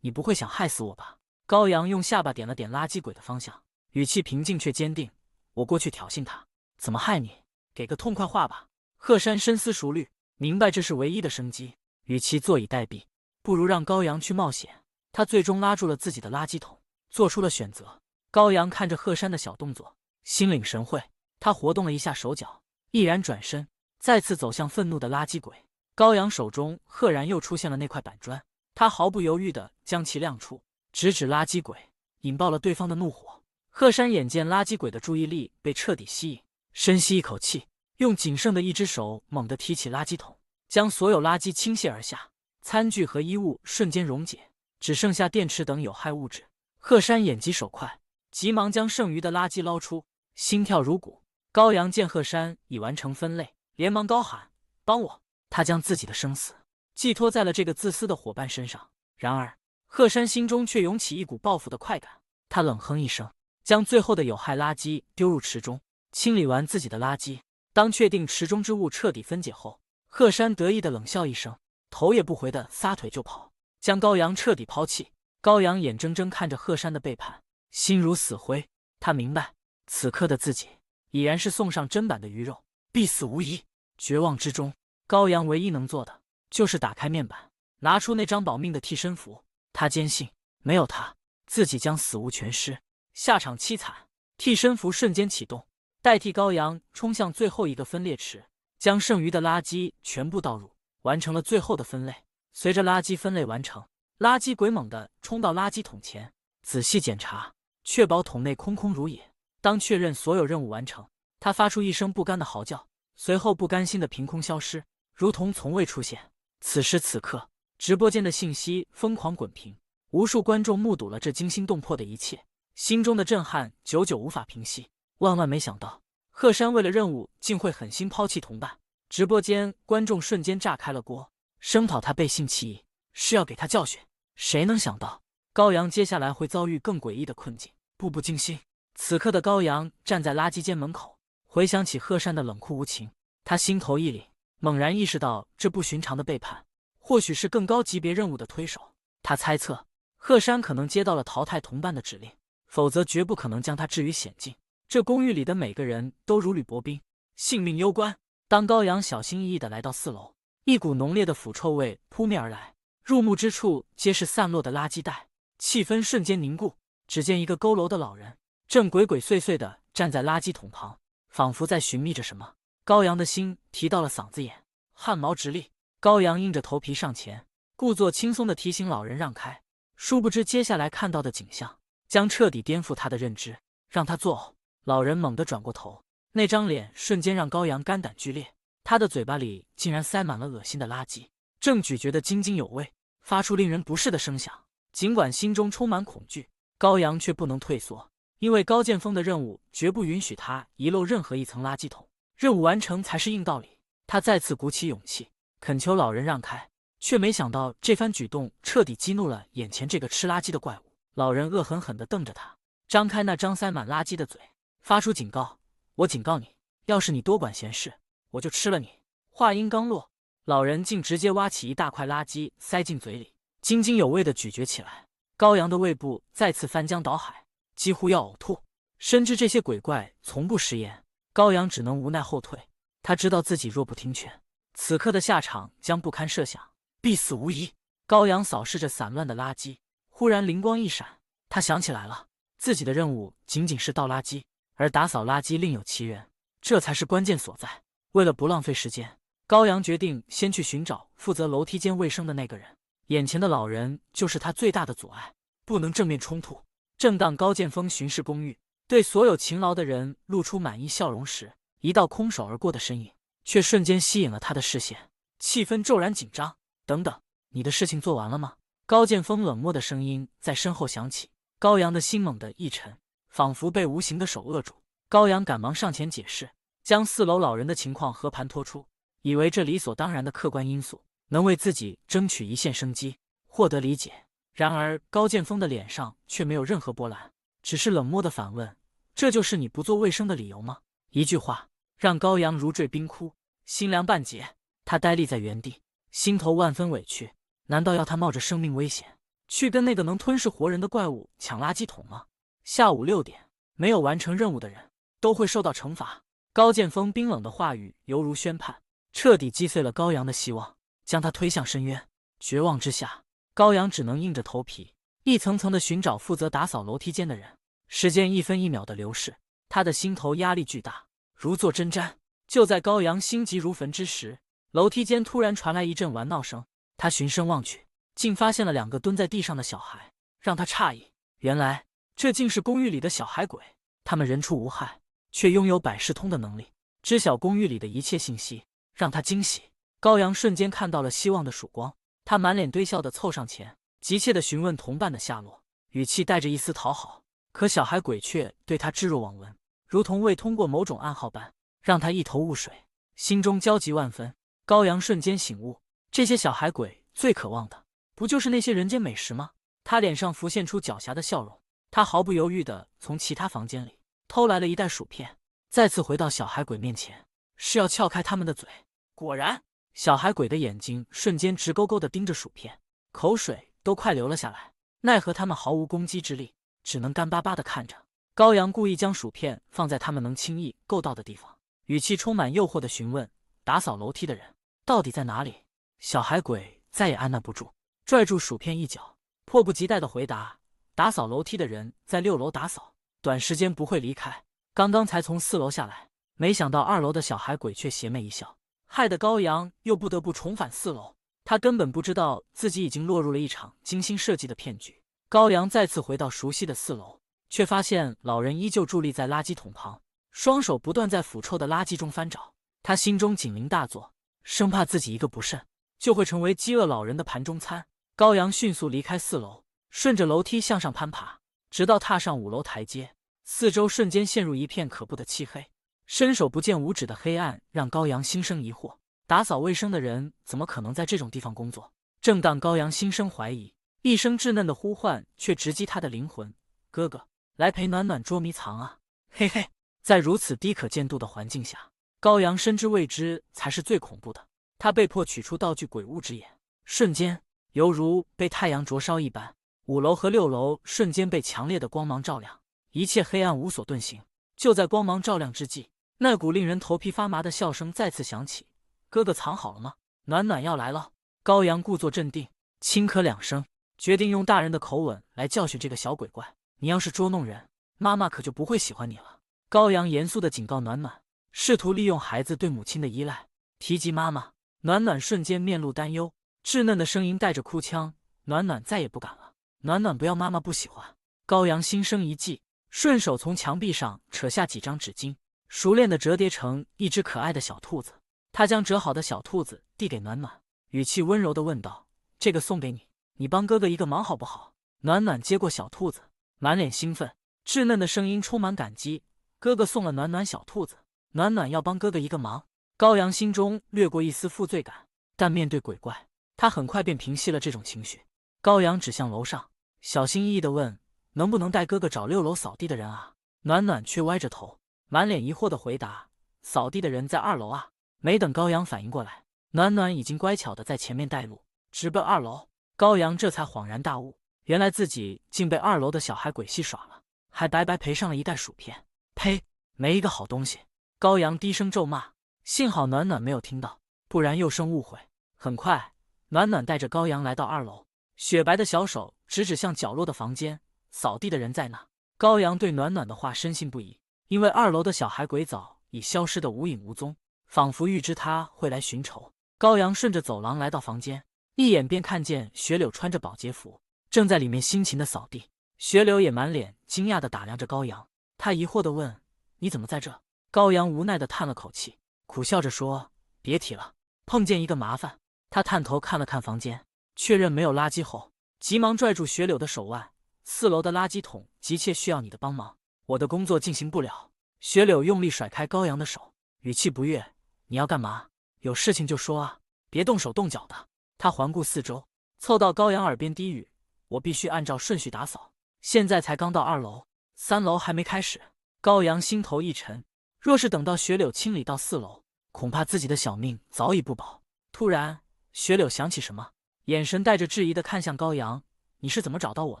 [SPEAKER 1] 你不会想害死我吧？”高阳用下巴点了点垃圾鬼的方向，语气平静却坚定：“我过去挑衅他，怎么害你？给个痛快话吧。”鹤山深思熟虑，明白这是唯一的生机，与其坐以待毙，不如让高阳去冒险。他最终拉住了自己的垃圾桶，做出了选择。高阳看着鹤山的小动作，心领神会，他活动了一下手脚，毅然转身，再次走向愤怒的垃圾鬼。高阳手中赫然又出现了那块板砖，他毫不犹豫地将其亮出，直指垃圾鬼，引爆了对方的怒火。鹤山眼见垃圾鬼的注意力被彻底吸引，深吸一口气，用仅剩的一只手猛地提起垃圾桶，将所有垃圾倾泻而下，餐具和衣物瞬间溶解，只剩下电池等有害物质。鹤山眼疾手快，急忙将剩余的垃圾捞出，心跳如鼓。高阳见鹤山已完成分类，连忙高喊：“帮我！”他将自己的生死寄托在了这个自私的伙伴身上。然而，鹤山心中却涌起一股报复的快感。他冷哼一声，将最后的有害垃圾丢入池中，清理完自己的垃圾。当确定池中之物彻底分解后，鹤山得意的冷笑一声，头也不回的撒腿就跑，将高阳彻底抛弃。高阳眼睁睁看着鹤山的背叛，心如死灰。他明白，此刻的自己已然是送上砧板的鱼肉，必死无疑。绝望之中，高阳唯一能做的就是打开面板，拿出那张保命的替身符。他坚信，没有他，自己将死无全尸，下场凄惨。替身符瞬间启动，代替高阳冲向最后一个分裂池，将剩余的垃圾全部倒入，完成了最后的分类。随着垃圾分类完成，垃圾鬼猛地冲到垃圾桶前，仔细检查，确保桶内空空如也。当确认所有任务完成，他发出一声不甘的嚎叫，随后不甘心的凭空消失，如同从未出现。此时此刻，直播间的信息疯狂滚屏，无数观众目睹了这惊心动魄的一切，心中的震撼久久无法平息。万万没想到，鹤山为了任务竟会狠心抛弃同伴。直播间观众瞬间炸开了锅，声讨他背信弃义，是要给他教训。谁能想到高阳接下来会遭遇更诡异的困境，步步惊心。此刻的高阳站在垃圾间门口，回想起鹤山的冷酷无情，他心头一凛，猛然意识到这不寻常的背叛或许是更高级别任务的推手。他猜测鹤山可能接到了淘汰同伴的指令，否则绝不可能将他置于险境。这公寓里的每个人都如履薄冰，性命攸关。当高阳小心翼翼地来到4楼，一股浓烈的腐臭味扑面而来，入目之处皆是散落的垃圾袋，气氛瞬间凝固。只见一个佝偻的老人正鬼鬼祟祟地站在垃圾桶旁，仿佛在寻觅着什么。高阳的心提到了嗓子眼，汗毛直立。高阳硬着头皮上前，故作轻松地提醒老人让开。殊不知接下来看到的景象将彻底颠覆他的认知，让他作呕。老人猛地转过头，那张脸瞬间让高阳肝胆俱裂，他的嘴巴里竟然塞满了恶心的垃圾，正咀嚼得津津有味，发出令人不适的声响。尽管心中充满恐惧，高阳却不能退缩，因为高剑锋的任务绝不允许他遗漏任何一层垃圾桶，任务完成才是硬道理。他再次鼓起勇气，恳求老人让开，却没想到这番举动彻底激怒了眼前这个吃垃圾的怪物。老人恶狠狠地瞪着他，张开那张塞满垃圾的嘴，发出警告：我警告你，要是你多管闲事，我就吃了你。话音刚落，老人竟直接挖起一大块垃圾塞进嘴里，津津有味地咀嚼起来。高阳的胃部再次翻江倒海，几乎要呕吐。深知这些鬼怪从不食言，高阳只能无奈后退。他知道自己若不听劝，此刻的下场将不堪设想，必死无疑。高阳扫视着散乱的垃圾，忽然灵光一闪，他想起来了，自己的任务仅仅是倒垃圾，而打扫垃圾另有其人，这才是关键所在。为了不浪费时间，高阳决定先去寻找负责楼梯间卫生的那个人。眼前的老人就是他最大的阻碍，不能正面冲突。正当高剑锋巡视公寓，对所有勤劳的人露出满意笑容时，一道空手而过的身影却瞬间吸引了他的视线，气氛骤然紧张。等等，你的事情做完了吗？高剑锋冷漠的声音在身后响起。高阳的心猛地一沉，仿佛被无形的手扼住。高阳赶忙上前解释，将4楼老人的情况和盘托出，以为这理所当然的客观因素能为自己争取一线生机，获得理解。然而高剑锋的脸上却没有任何波澜，只是冷漠地反问：这就是你不做卫生的理由吗？一句话让高阳如坠冰窟，心凉半截。他呆立在原地，心头万分委屈。难道要他冒着生命危险去跟那个能吞噬活人的怪物抢垃圾桶吗？下午6点，没有完成任务的人都会受到惩罚。高剑锋冰冷的话语犹如宣判，彻底击碎了高阳的希望，将他推向深渊。绝望之下，高阳只能硬着头皮一层层地寻找负责打扫楼梯间的人。时间一分一秒的流逝，他的心头压力巨大，如坐针毡。就在高阳心急如焚之时，楼梯间突然传来一阵玩闹声。他循声望去，竟发现了2个蹲在地上的小孩，让他诧异。原来这竟是公寓里的小孩鬼，他们人畜无害，却拥有百事通的能力，知晓公寓里的一切信息，让他惊喜。高阳瞬间看到了希望的曙光，他满脸堆笑地凑上前，急切地询问同伴的下落，语气带着一丝讨好。可小孩鬼却对他置若罔闻，如同未通过某种暗号般，让他一头雾水，心中焦急万分。高阳瞬间醒悟，这些小孩鬼最渴望的不就是那些人间美食吗？他脸上浮现出狡黠的笑容，他毫不犹豫地从其他房间里偷来了一袋薯片，再次回到小孩鬼面前，是要撬开他们的嘴。果然，小孩鬼的眼睛瞬间直勾勾地盯着薯片，口水都快流了下来。奈何他们毫无攻击之力，只能干巴巴地看着。高阳故意将薯片放在他们能轻易够到的地方，语气充满诱惑地询问：“打扫楼梯的人到底在哪里？”小海鬼再也按捺不住，拽住薯片一角，迫不及待地回答：“打扫楼梯的人在6楼打扫，短时间不会离开。刚刚才从4楼下来。”没想到2楼的小海鬼却邪魅一笑，害得高阳又不得不重返4楼。他根本不知道自己已经落入了一场精心设计的骗局。高阳再次回到熟悉的4楼，却发现老人依旧伫立在垃圾桶旁，双手不断在腐臭的垃圾中翻找。他心中警铃大作，生怕自己一个不慎就会成为饥饿老人的盘中餐。高阳迅速离开4楼，顺着楼梯向上攀爬，直到踏上5楼台阶，四周瞬间陷入一片可怖的漆黑。伸手不见五指的黑暗让高阳心生疑惑，打扫卫生的人怎么可能在这种地方工作？正当高阳心生怀疑，一声稚嫩的呼唤却直击他的灵魂：“哥哥，来陪暖暖捉迷藏啊！”嘿嘿，在如此低可见度的环境下，高阳深知未知才是最恐怖的。他被迫取出道具鬼物之眼，瞬间犹如被太阳灼烧一般，5楼和6楼瞬间被强烈的光芒照亮，一切黑暗无所遁形。就在光芒照亮之际，那股令人头皮发麻的笑声再次响起：“哥哥藏好了吗？暖暖要来了。”高阳故作镇定，轻咳2声，决定用大人的口吻来教训这个小鬼怪：“你要是捉弄人，妈妈可就不会喜欢你了。”高阳严肃地警告暖暖，试图利用孩子对母亲的依赖。提及妈妈，暖暖瞬间面露担忧，稚嫩的声音带着哭腔：“暖暖再也不敢了，暖暖不要妈妈不喜欢。”高阳心生一计，顺手从墙壁上扯下几张纸巾，熟练地折叠成一只可爱的小兔子。他将折好的小兔子递给暖暖，语气温柔地问道：“这个送给你，你帮哥哥一个忙好不好？”暖暖接过小兔子，满脸兴奋，稚嫩的声音充满感激：“哥哥送了暖暖小兔子，暖暖要帮哥哥一个忙。”高阳心中掠过一丝负罪感，但面对鬼怪，他很快便平息了这种情绪。高阳指向楼上，小心翼翼地问：“能不能带哥哥找6楼扫地的人啊？”暖暖却歪着头，满脸疑惑地回答：“扫地的人在2楼啊。”没等高阳反应过来，暖暖已经乖巧地在前面带路，直奔2楼。高阳这才恍然大悟，原来自己竟被2楼的小孩鬼戏耍了，还白白赔上了一袋薯片。呸！没一个好东西！高阳低声咒骂，幸好暖暖没有听到，不然又生误会。很快，暖暖带着高阳来到2楼，雪白的小手指指向角落的房间：“扫地的人在那。”高阳对暖暖的话深信不疑，因为2楼的小孩鬼早已消失得无影无踪，仿佛预知他会来寻仇。高阳顺着走廊来到房间，一眼便看见雪柳穿着保洁服，正在里面辛勤的扫地。雪柳也满脸惊讶地打量着高阳，他疑惑地问：“你怎么在这？”高阳无奈地叹了口气，苦笑着说：“别提了，碰见一个麻烦。”他探头看了看房间，确认没有垃圾后，急忙拽住雪柳的手腕：“4楼的垃圾桶急切需要你的帮忙，我的工作进行不了。”雪柳用力甩开高阳的手，语气不悦：“你要干嘛？有事情就说啊，别动手动脚的。”他环顾四周，凑到高阳耳边低语：“我必须按照顺序打扫，现在才刚到2楼，3楼还没开始。”高阳心头一沉，若是等到雪柳清理到4楼，恐怕自己的小命早已不保。突然，雪柳想起什么，眼神带着质疑地看向高阳：“你是怎么找到我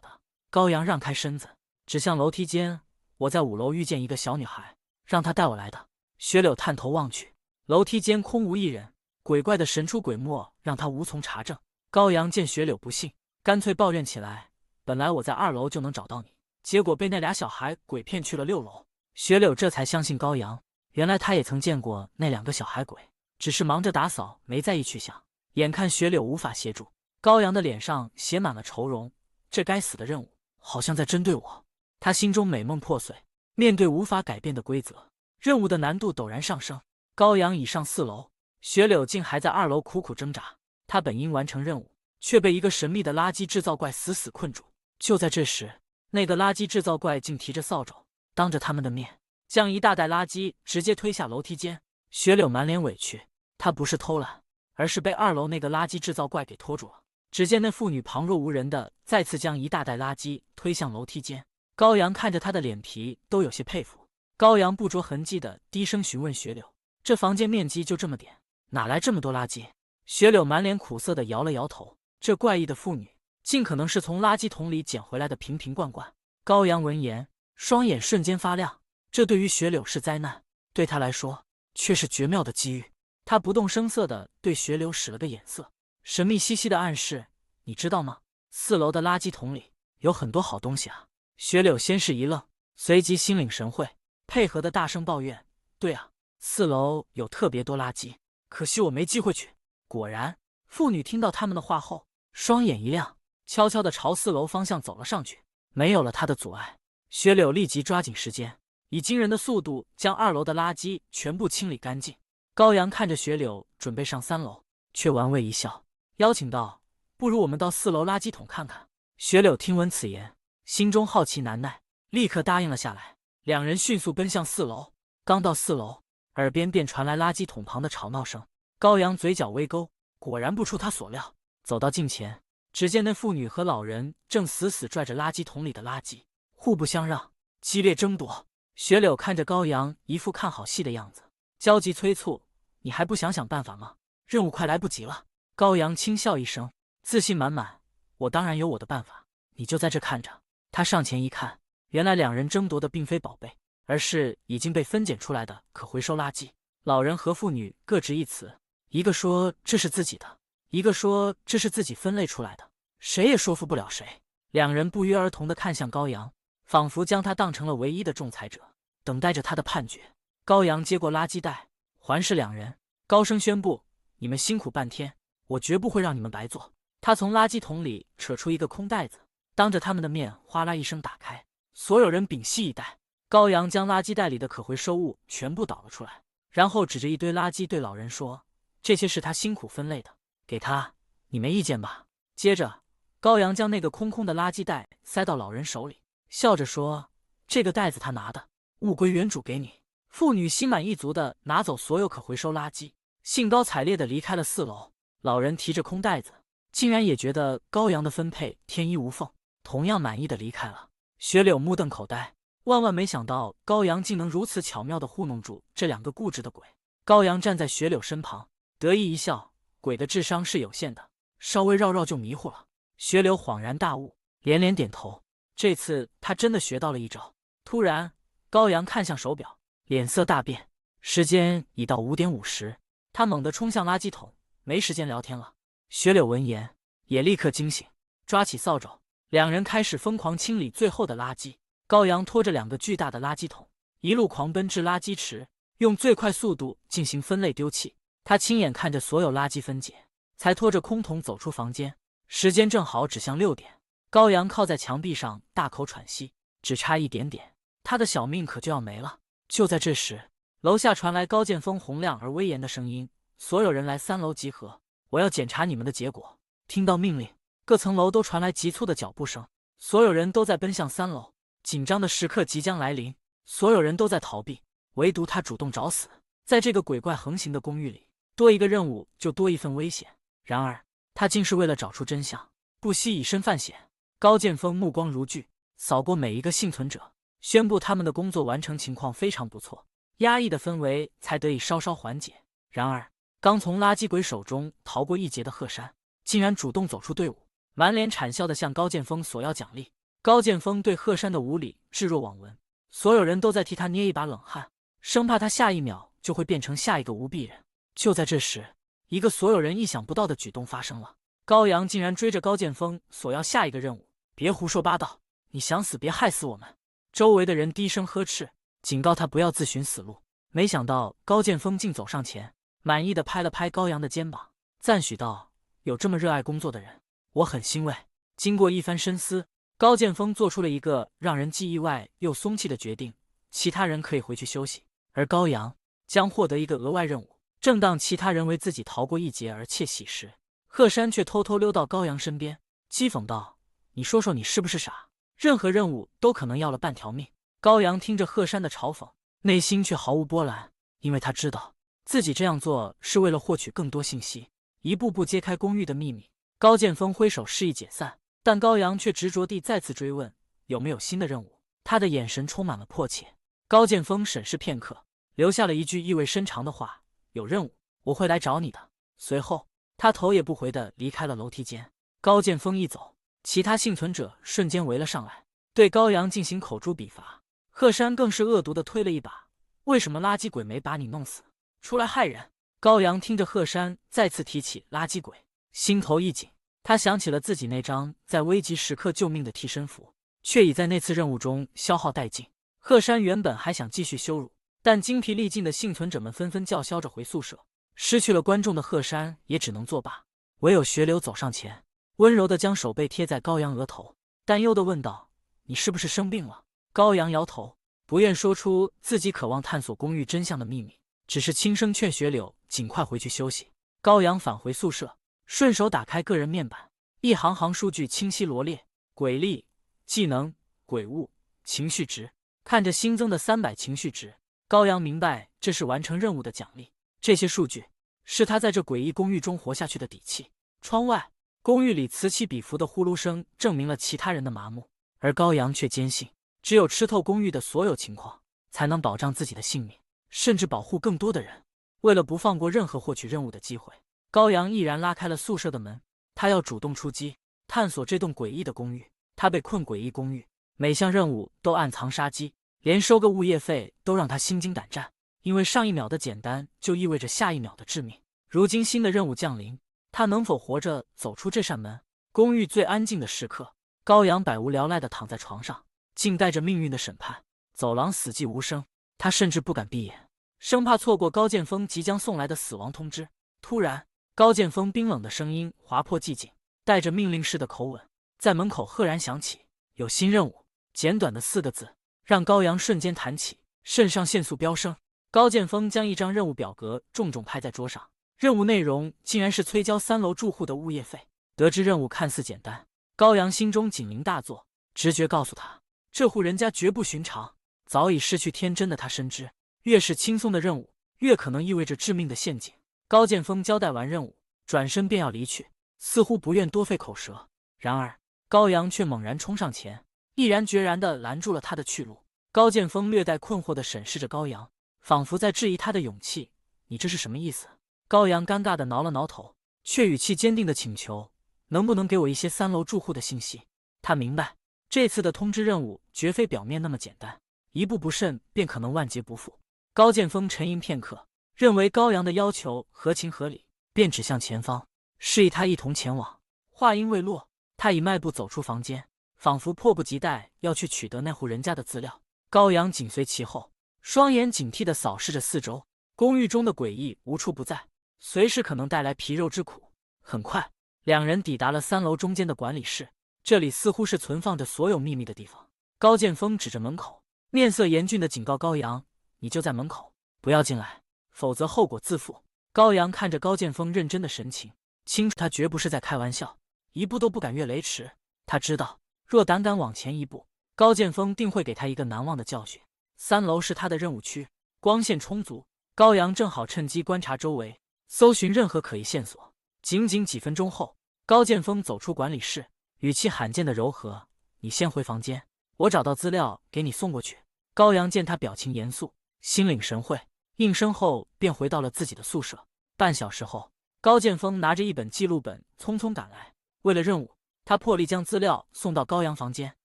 [SPEAKER 1] 的？”高阳让开身子，指向楼梯间：“我在5楼遇见一个小女孩，让她带我来的。”雪柳探头望去，楼梯间空无一人，鬼怪的神出鬼没，让他无从查证。高阳见雪柳不信，干脆抱怨起来：“本来我在2楼就能找到你，结果被那俩小孩鬼骗去了6楼。”雪柳这才相信高阳，原来他也曾见过那2个小孩鬼，只是忙着打扫，没在意去想。眼看雪柳无法协助，高阳的脸上写满了愁容。这该死的任务好像在针对我。他心中美梦破碎，面对无法改变的规则，任务的难度陡然上升。高阳已上4楼，雪柳竟还在2楼苦苦挣扎。他本应完成任务，却被一个神秘的垃圾制造怪死死困住。就在这时，那个垃圾制造怪竟提着扫帚，当着他们的面将一大袋垃圾直接推下楼梯间。雪柳满脸委屈，他不是偷懒，而是被2楼那个垃圾制造怪给拖住了。只见那妇女旁若无人的再次将一大袋垃圾推向楼梯间。高阳看着他的脸皮都有些佩服。高阳不着痕迹的低声询问雪柳：“这房间面积就这么点，哪来这么多垃圾？”雪柳满脸苦涩的摇了摇头，这怪异的妇女尽可能是从垃圾桶里捡回来的瓶瓶罐罐。高阳闻言，双眼瞬间发亮。这对于雪柳是灾难，对他来说却是绝妙的机遇。他不动声色地对雪柳使了个眼色，神秘兮兮的暗示：“你知道吗？4楼的垃圾桶里有很多好东西啊！”雪柳先是一愣，随即心领神会，配合的大声抱怨：“对啊，4楼有特别多垃圾，可惜我没机会去。”果然，妇女听到他们的话后，双眼一亮，悄悄地朝4楼方向走了上去。没有了他的阻碍，雪柳立即抓紧时间，以惊人的速度将2楼的垃圾全部清理干净。高阳看着雪柳准备上3楼，却玩味一笑，邀请道：“不如我们到4楼垃圾桶看看。”雪柳听闻此言，心中好奇难耐，立刻答应了下来。两人迅速奔向4楼。刚到4楼，耳边便传来垃圾桶旁的吵闹声。高阳嘴角微勾，果然不出他所料，走到近前，只见那妇女和老人正死死拽着垃圾桶里的垃圾，互不相让，激烈争夺。雪柳看着高阳一副看好戏的样子，焦急催促：“你还不想想办法吗？任务快来不及了。”高阳轻笑一声，自信满满：“我当然有我的办法，你就在这看着。”他上前一看，原来两人争夺的并非宝贝，而是已经被分拣出来的可回收垃圾。老人和妇女各执一词，一个说这是自己的，一个说这是自己分类出来的，谁也说服不了谁。两人不约而同地看向高阳，仿佛将他当成了唯一的仲裁者，等待着他的判决。高阳接过垃圾袋，环视两人，高声宣布：“你们辛苦半天，我绝不会让你们白做。”他从垃圾桶里扯出一个空袋子，当着他们的面哗啦一声打开，所有人屏息以待。高阳将垃圾袋里的可回收物全部倒了出来，然后指着一堆垃圾对老人说：“这些是他辛苦分类的，给他，你没意见吧？”接着，高阳将那个空空的垃圾袋塞到老人手里，笑着说：“这个袋子他拿的，物归原主给你。”妇女心满意足地拿走所有可回收垃圾，兴高采烈地离开了4楼。老人提着空袋子，竟然也觉得高阳的分配天衣无缝，同样满意地离开了。雪柳目瞪口呆，万万没想到高阳竟能如此巧妙地糊弄住这两个固执的鬼。高阳站在雪柳身旁，得意一笑：“鬼的智商是有限的，稍微绕就迷糊了。”雪柳恍然大悟，连连点头。这次他真的学到了一招。突然，高阳看向手表，脸色大变，时间已到5点50，他猛地冲向垃圾桶，没时间聊天了。雪柳闻言也立刻惊醒，抓起扫帚，两人开始疯狂清理最后的垃圾。高阳拖着2个巨大的垃圾桶，一路狂奔至垃圾池，用最快速度进行分类丢弃。他亲眼看着所有垃圾分解，才拖着空桶走出房间。时间正好指向6点，高阳靠在墙壁上大口喘息，只差一点点，他的小命可就要没了。就在这时，楼下传来高剑锋洪亮而威严的声音：“所有人来3楼集合，我要检查你们的结果。”听到命令，各层楼都传来急促的脚步声，所有人都在奔向3楼。紧张的时刻即将来临，所有人都在逃避，唯独他主动找死。在这个鬼怪横行的公寓里，多一个任务就多一份危险。然而，他竟是为了找出真相，不惜以身犯险。高剑锋目光如炬，扫过每一个幸存者，宣布他们的工作完成情况非常不错，压抑的氛围才得以稍稍缓解。然而，刚从垃圾鬼手中逃过一劫的贺山，竟然主动走出队伍，满脸谄笑地向高剑锋索要奖励。高剑锋对贺山的无礼置若罔闻，所有人都在替他捏一把冷汗，生怕他下一秒就会变成下一个无臂人。就在这时，一个所有人意想不到的举动发生了，高阳竟然追着高剑锋索要下一个任务。别胡说八道，你想死别害死我们！周围的人低声呵斥，警告他不要自寻死路。没想到高剑锋竟走上前，满意的拍了拍高阳的肩膀，赞许道：“有这么热爱工作的人，我很欣慰。”经过一番深思，高剑锋做出了一个让人既意外又松气的决定：其他人可以回去休息，而高阳将获得一个额外任务。正当其他人为自己逃过一劫而窃喜时，贺山却偷偷溜到高阳身边，讥讽道：“你说说你是不是傻？任何任务都可能要了半条命。”高阳听着贺山的嘲讽，内心却毫无波澜，因为他知道自己这样做是为了获取更多信息，一步步揭开公寓的秘密。高剑锋挥手示意解散，但高阳却执着地再次追问有没有新的任务，他的眼神充满了迫切。高剑锋审视片刻，留下了一句意味深长的话：“有任务，我会来找你的。”随后，他头也不回地离开了楼梯间。高剑锋一走，其他幸存者瞬间围了上来，对高阳进行口诛笔伐。贺山更是恶毒的推了一把：“为什么垃圾鬼没把你弄死？出来害人！”高阳听着贺山再次提起垃圾鬼，心头一紧，他想起了自己那张在危急时刻救命的替身符，却已在那次任务中消耗殆尽。贺山原本还想继续羞辱，但精疲力尽的幸存者们纷纷叫嚣着回宿舍，失去了观众的贺山也只能作罢。唯有学柳走上前，温柔地将手背贴在高阳额头，担忧地问道：“你是不是生病了？”高阳摇头，不愿说出自己渴望探索公寓真相的秘密，只是轻声劝学柳尽快回去休息。高阳返回宿舍，顺手打开个人面板，一行行数据清晰罗列：鬼力、技能、鬼物、情绪值。看着新增的300情绪值，高阳明白这是完成任务的奖励。这些数据是他在这诡异公寓中活下去的底气。窗外，公寓里此起彼伏的呼噜声证明了其他人的麻木，而高阳却坚信，只有吃透公寓的所有情况，才能保障自己的性命，甚至保护更多的人。为了不放过任何获取任务的机会，高阳毅然拉开了宿舍的门。他要主动出击，探索这栋诡异的公寓。他被困诡异公寓，每项任务都暗藏杀机，连收个物业费都让他心惊胆战，因为上一秒的简单就意味着下一秒的致命。如今新的任务降临，他能否活着走出这扇门？公寓最安静的时刻，高阳百无聊赖地躺在床上，静待着命运的审判。走廊死寂无声，他甚至不敢闭眼，生怕错过高剑锋即将送来的死亡通知。突然，高剑锋冰冷的声音划破寂静，带着命令式的口吻在门口赫然响起：“有新任务。”简短的4个字让高阳瞬间弹起，肾上腺素飙升。高剑锋将一张任务表格重重拍在桌上，任务内容竟然是催交3楼住户的物业费。得知任务看似简单，高阳心中警铃大作，直觉告诉他，这户人家绝不寻常。早已失去天真的他深知，越是轻松的任务，越可能意味着致命的陷阱。高剑锋交代完任务，转身便要离去，似乎不愿多费口舌。然而高阳却猛然冲上前，毅然决然地拦住了他的去路。高剑锋略带困惑地审视着高阳，仿佛在质疑他的勇气：“你这是什么意思？”高阳尴尬地挠了挠头，却语气坚定地请求：“能不能给我一些3楼住户的信息？”他明白，这次的通知任务绝非表面那么简单，一步不慎便可能万劫不复。高剑锋沉吟片刻，认为高阳的要求合情合理，便指向前方，示意他一同前往。话音未落，他已迈步走出房间，仿佛迫不及待要去取得那户人家的资料。高阳紧随其后，双眼警惕地扫视着四周。公寓中的诡异无处不在，随时可能带来皮肉之苦。很快，两人抵达了3楼中间的管理室，这里似乎是存放着所有秘密的地方。高剑锋指着门口，面色严峻地警告高阳：“你就在门口，不要进来，否则后果自负。”高阳看着高剑锋认真的神情，清楚他绝不是在开玩笑，一步都不敢越雷池。他知道，若胆敢往前一步，高剑锋定会给他一个难忘的教训。3楼是他的任务区，光线充足，高阳正好趁机观察周围，搜寻任何可疑线索。仅仅几分钟后，高剑锋走出管理室，语气罕见的柔和：“你先回房间，我找到资料给你送过去。”高阳见他表情严肃，心领神会，应声后便回到了自己的宿舍。半小时后，高剑锋拿着一本记录本匆匆赶来。为了任务，他破例将资料送到高阳房间。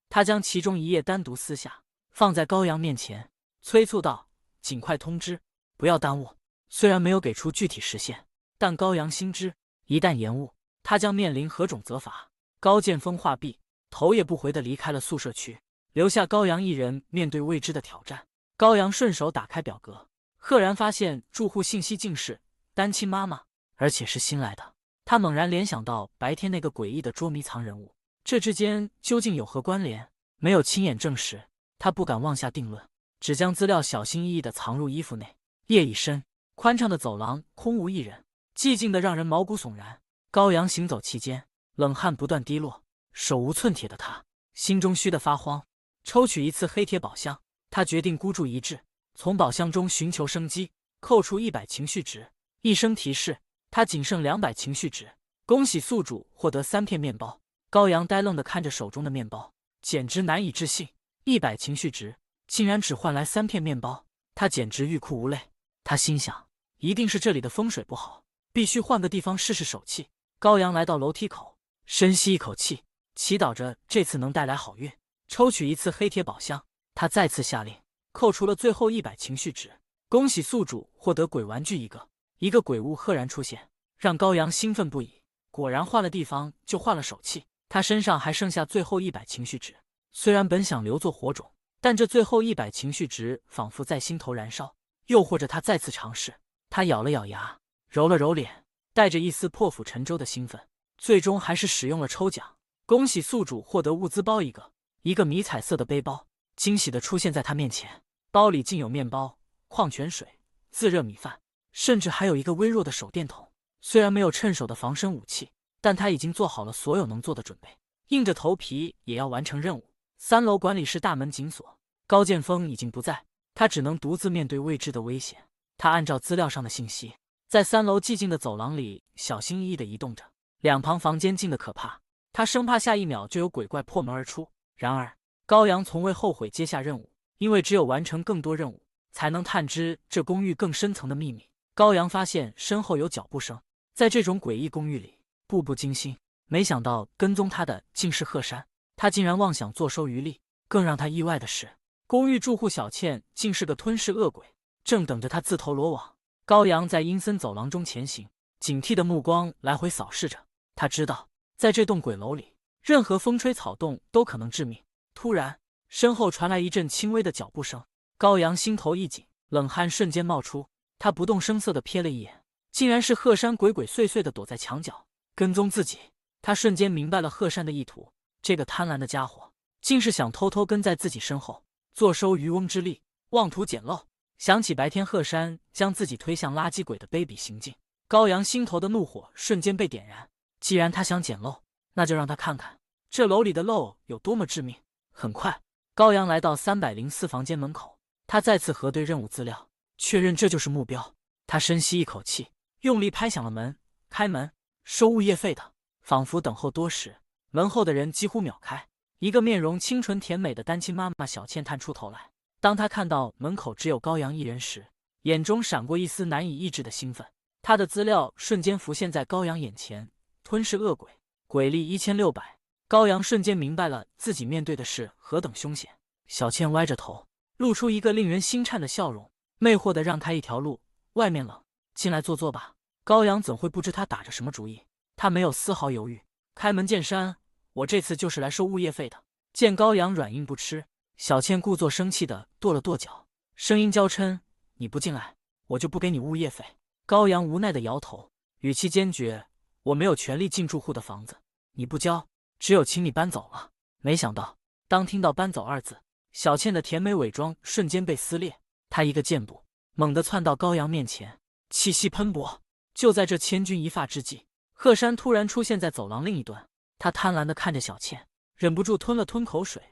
[SPEAKER 1] 他将其中一页单独撕下，放在高阳面前，催促道：“尽快通知，不要耽误。”虽然没有给出具体时限，但高阳心知，一旦延误，他将面临何种责罚。高剑锋话毕，头也不回地离开了宿舍区，留下高阳一人面对未知的挑战。高阳顺手打开表格，赫然发现住户信息竟是单亲妈妈，而且是新来的。他猛然联想到白天那个诡异的捉迷藏人物，这之间究竟有何关联？没有亲眼证实，他不敢妄下定论，只将资料小心翼翼地藏入衣服内。夜已深，宽敞的走廊空无一人，寂静得让人毛骨悚然。高阳行走期间，冷汗不断滴落，手无寸铁的他心中虚得发慌。抽取一次黑铁宝箱，他决定孤注一掷，从宝箱中寻求生机。扣除100情绪值，一声提示，他仅剩200情绪值。恭喜宿主获得3片面包。高阳呆愣地看着手中的面包，简直难以置信，100情绪值竟然只换来3片面包，他简直欲哭无泪。他心想，一定是这里的风水不好，必须换个地方试试手气。高阳来到楼梯口，深吸一口气，祈祷着这次能带来好运。抽取一次黑铁宝箱。他再次下令，扣除了最后100情绪值。恭喜宿主获得鬼玩具一个。一个鬼物赫然出现，让高阳兴奋不已。果然换了地方就换了手气，他身上还剩下最后100情绪值。虽然本想留作火种，但这最后100情绪值仿佛在心头燃烧，诱惑着他再次尝试。他咬了咬牙，揉了揉脸，带着一丝破釜沉舟的兴奋，最终还是使用了抽奖。恭喜宿主获得物资包一个。一个迷彩色的背包惊喜地出现在他面前，包里竟有面包、矿泉水、自热米饭，甚至还有一个微弱的手电筒。虽然没有趁手的防身武器，但他已经做好了所有能做的准备，硬着头皮也要完成任务。3楼管理室大门紧锁，高剑锋已经不在，他只能独自面对未知的危险。他按照资料上的信息，在3楼寂静的走廊里小心翼翼地移动着，两旁房间静得可怕，他生怕下一秒就有鬼怪破门而出。然而高阳从未后悔接下任务，因为只有完成更多任务，才能探知这公寓更深层的秘密。高阳发现身后有脚步声，在这种诡异公寓里，步步惊心。没想到跟踪他的竟是鹤山，他竟然妄想坐收渔利。更让他意外的是，公寓住户小倩竟是个吞噬恶鬼，正等着他自投罗网。高阳在阴森走廊中前行，警惕的目光来回扫视着。他知道，在这栋鬼楼里，任何风吹草动都可能致命。突然，身后传来一阵轻微的脚步声，高阳心头一紧，冷汗瞬间冒出。他不动声色地瞥了一眼，竟然是鹤山鬼鬼祟祟地躲在墙角跟踪自己。他瞬间明白了鹤山的意图，这个贪婪的家伙竟是想偷偷跟在自己身后，坐收渔翁之利，妄图捡漏。想起白天鹤山将自己推向垃圾鬼的卑鄙行径，高阳心头的怒火瞬间被点燃。既然他想捡漏，那就让他看看这楼里的漏有多么致命。很快，高阳来到304房间门口，他再次核对任务资料，确认这就是目标。他深吸一口气，用力拍响了门。开门，收物业费的。仿佛等候多时，门后的人几乎秒开。一个面容清纯甜美的单亲妈妈小倩探出头来。当她看到门口只有高阳一人时，眼中闪过一丝难以抑制的兴奋。她的资料瞬间浮现在高阳眼前：吞噬恶鬼，鬼力1600。高阳瞬间明白了自己面对的是何等凶险。小倩歪着头，露出一个令人心颤的笑容，魅惑地让开一条路。外面冷，进来坐坐吧。高阳怎会不知他打着什么主意？他没有丝毫犹豫，开门见山：我这次就是来收物业费的。见高阳软硬不吃，小倩故作生气地跺了跺脚，声音娇嗔：你不进来，我就不给你物业费。高阳无奈地摇头，语气坚决：我没有权利进住户的房子，你不交，只有请你搬走了。没想到，当听到搬走2字，小倩的甜美伪装瞬间被撕裂。她一个箭步，猛地窜到高阳面前，气息喷薄。就在这千钧一发之际，鹤山突然出现在走廊另一端。他贪婪地看着小倩，忍不住吞了吞口水。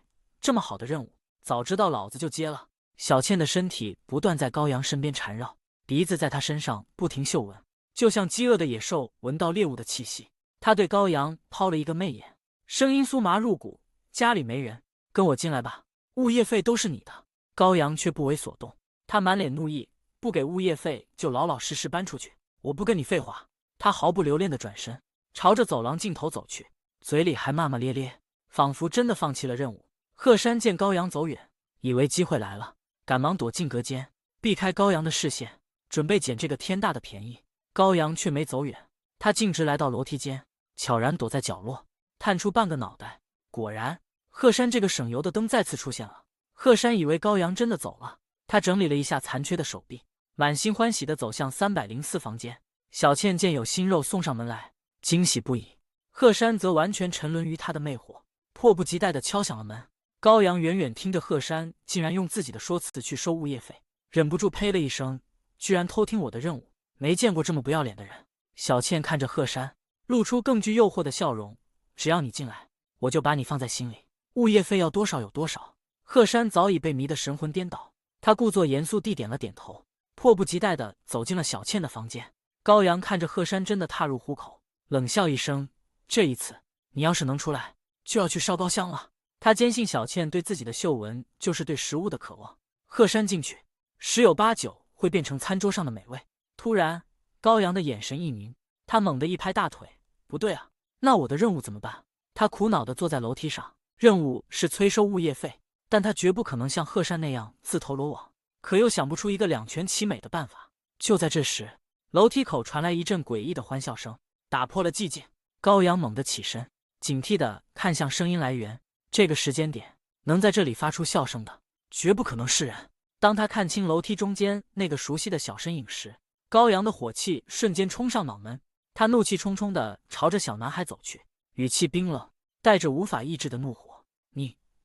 [SPEAKER 1] 这么好的任务，早知道老子就接了。小倩的身体不断在高阳身边缠绕，鼻子在他身上不停嗅闻，就像饥饿的野兽闻到猎物的气息。他对高阳抛了一个媚眼，声音酥麻入骨：家里没人，跟我进来吧，物业费都是你的。高阳却不为所动，他满脸怒意：不给物业费就老老实实搬出去，我不跟你废话。他毫不留恋地转身，朝着走廊尽头走去，嘴里还骂骂咧咧，仿佛真的放弃了任务。鹤山见高阳走远，以为机会来了，赶忙躲进隔间，避开高阳的视线，准备捡这个天大的便宜。高阳却没走远，他径直来到楼梯间，悄然躲在角落，探出半个脑袋。果然，鹤山这个省油的灯再次出现了。鹤山以为高阳真的走了，他整理了一下残缺的手臂，满心欢喜地走向304房间。小倩见有新肉送上门来，惊喜不已。鹤山则完全沉沦于他的魅惑，迫不及待地敲响了门。高阳远远听着鹤山竟然用自己的说辞去收物业费，忍不住呸了一声：居然偷听我的任务，没见过这么不要脸的人。小倩看着鹤山，露出更具诱惑的笑容：只要你进来，我就把你放在心里，物业费要多少有多少。鹤山早已被迷得神魂颠倒，他故作严肃地点了点头，迫不及待地走进了小倩的房间。高阳看着鹤山真的踏入虎口，冷笑一声：这一次你要是能出来，就要去烧高香了。他坚信小倩对自己的嗅闻就是对食物的渴望，鹤山进去十有八九会变成餐桌上的美味。突然，高阳的眼神一凝，他猛地一拍大腿：不对啊，那我的任务怎么办？他苦恼地坐在楼梯上，任务是催收物业费，但他绝不可能像鹤山那样自投罗网，可又想不出一个两全其美的办法。就在这时，楼梯口传来一阵诡异的欢笑声，打破了寂静。高阳猛地起身，警惕地看向声音来源。这个时间点，能在这里发出笑声的，绝不可能是人。当他看清楼梯中间那个熟悉的小身影时，高阳的火气瞬间冲上脑门。他怒气冲冲地朝着小男孩走去，语气冰冷，带着无法抑制的怒火。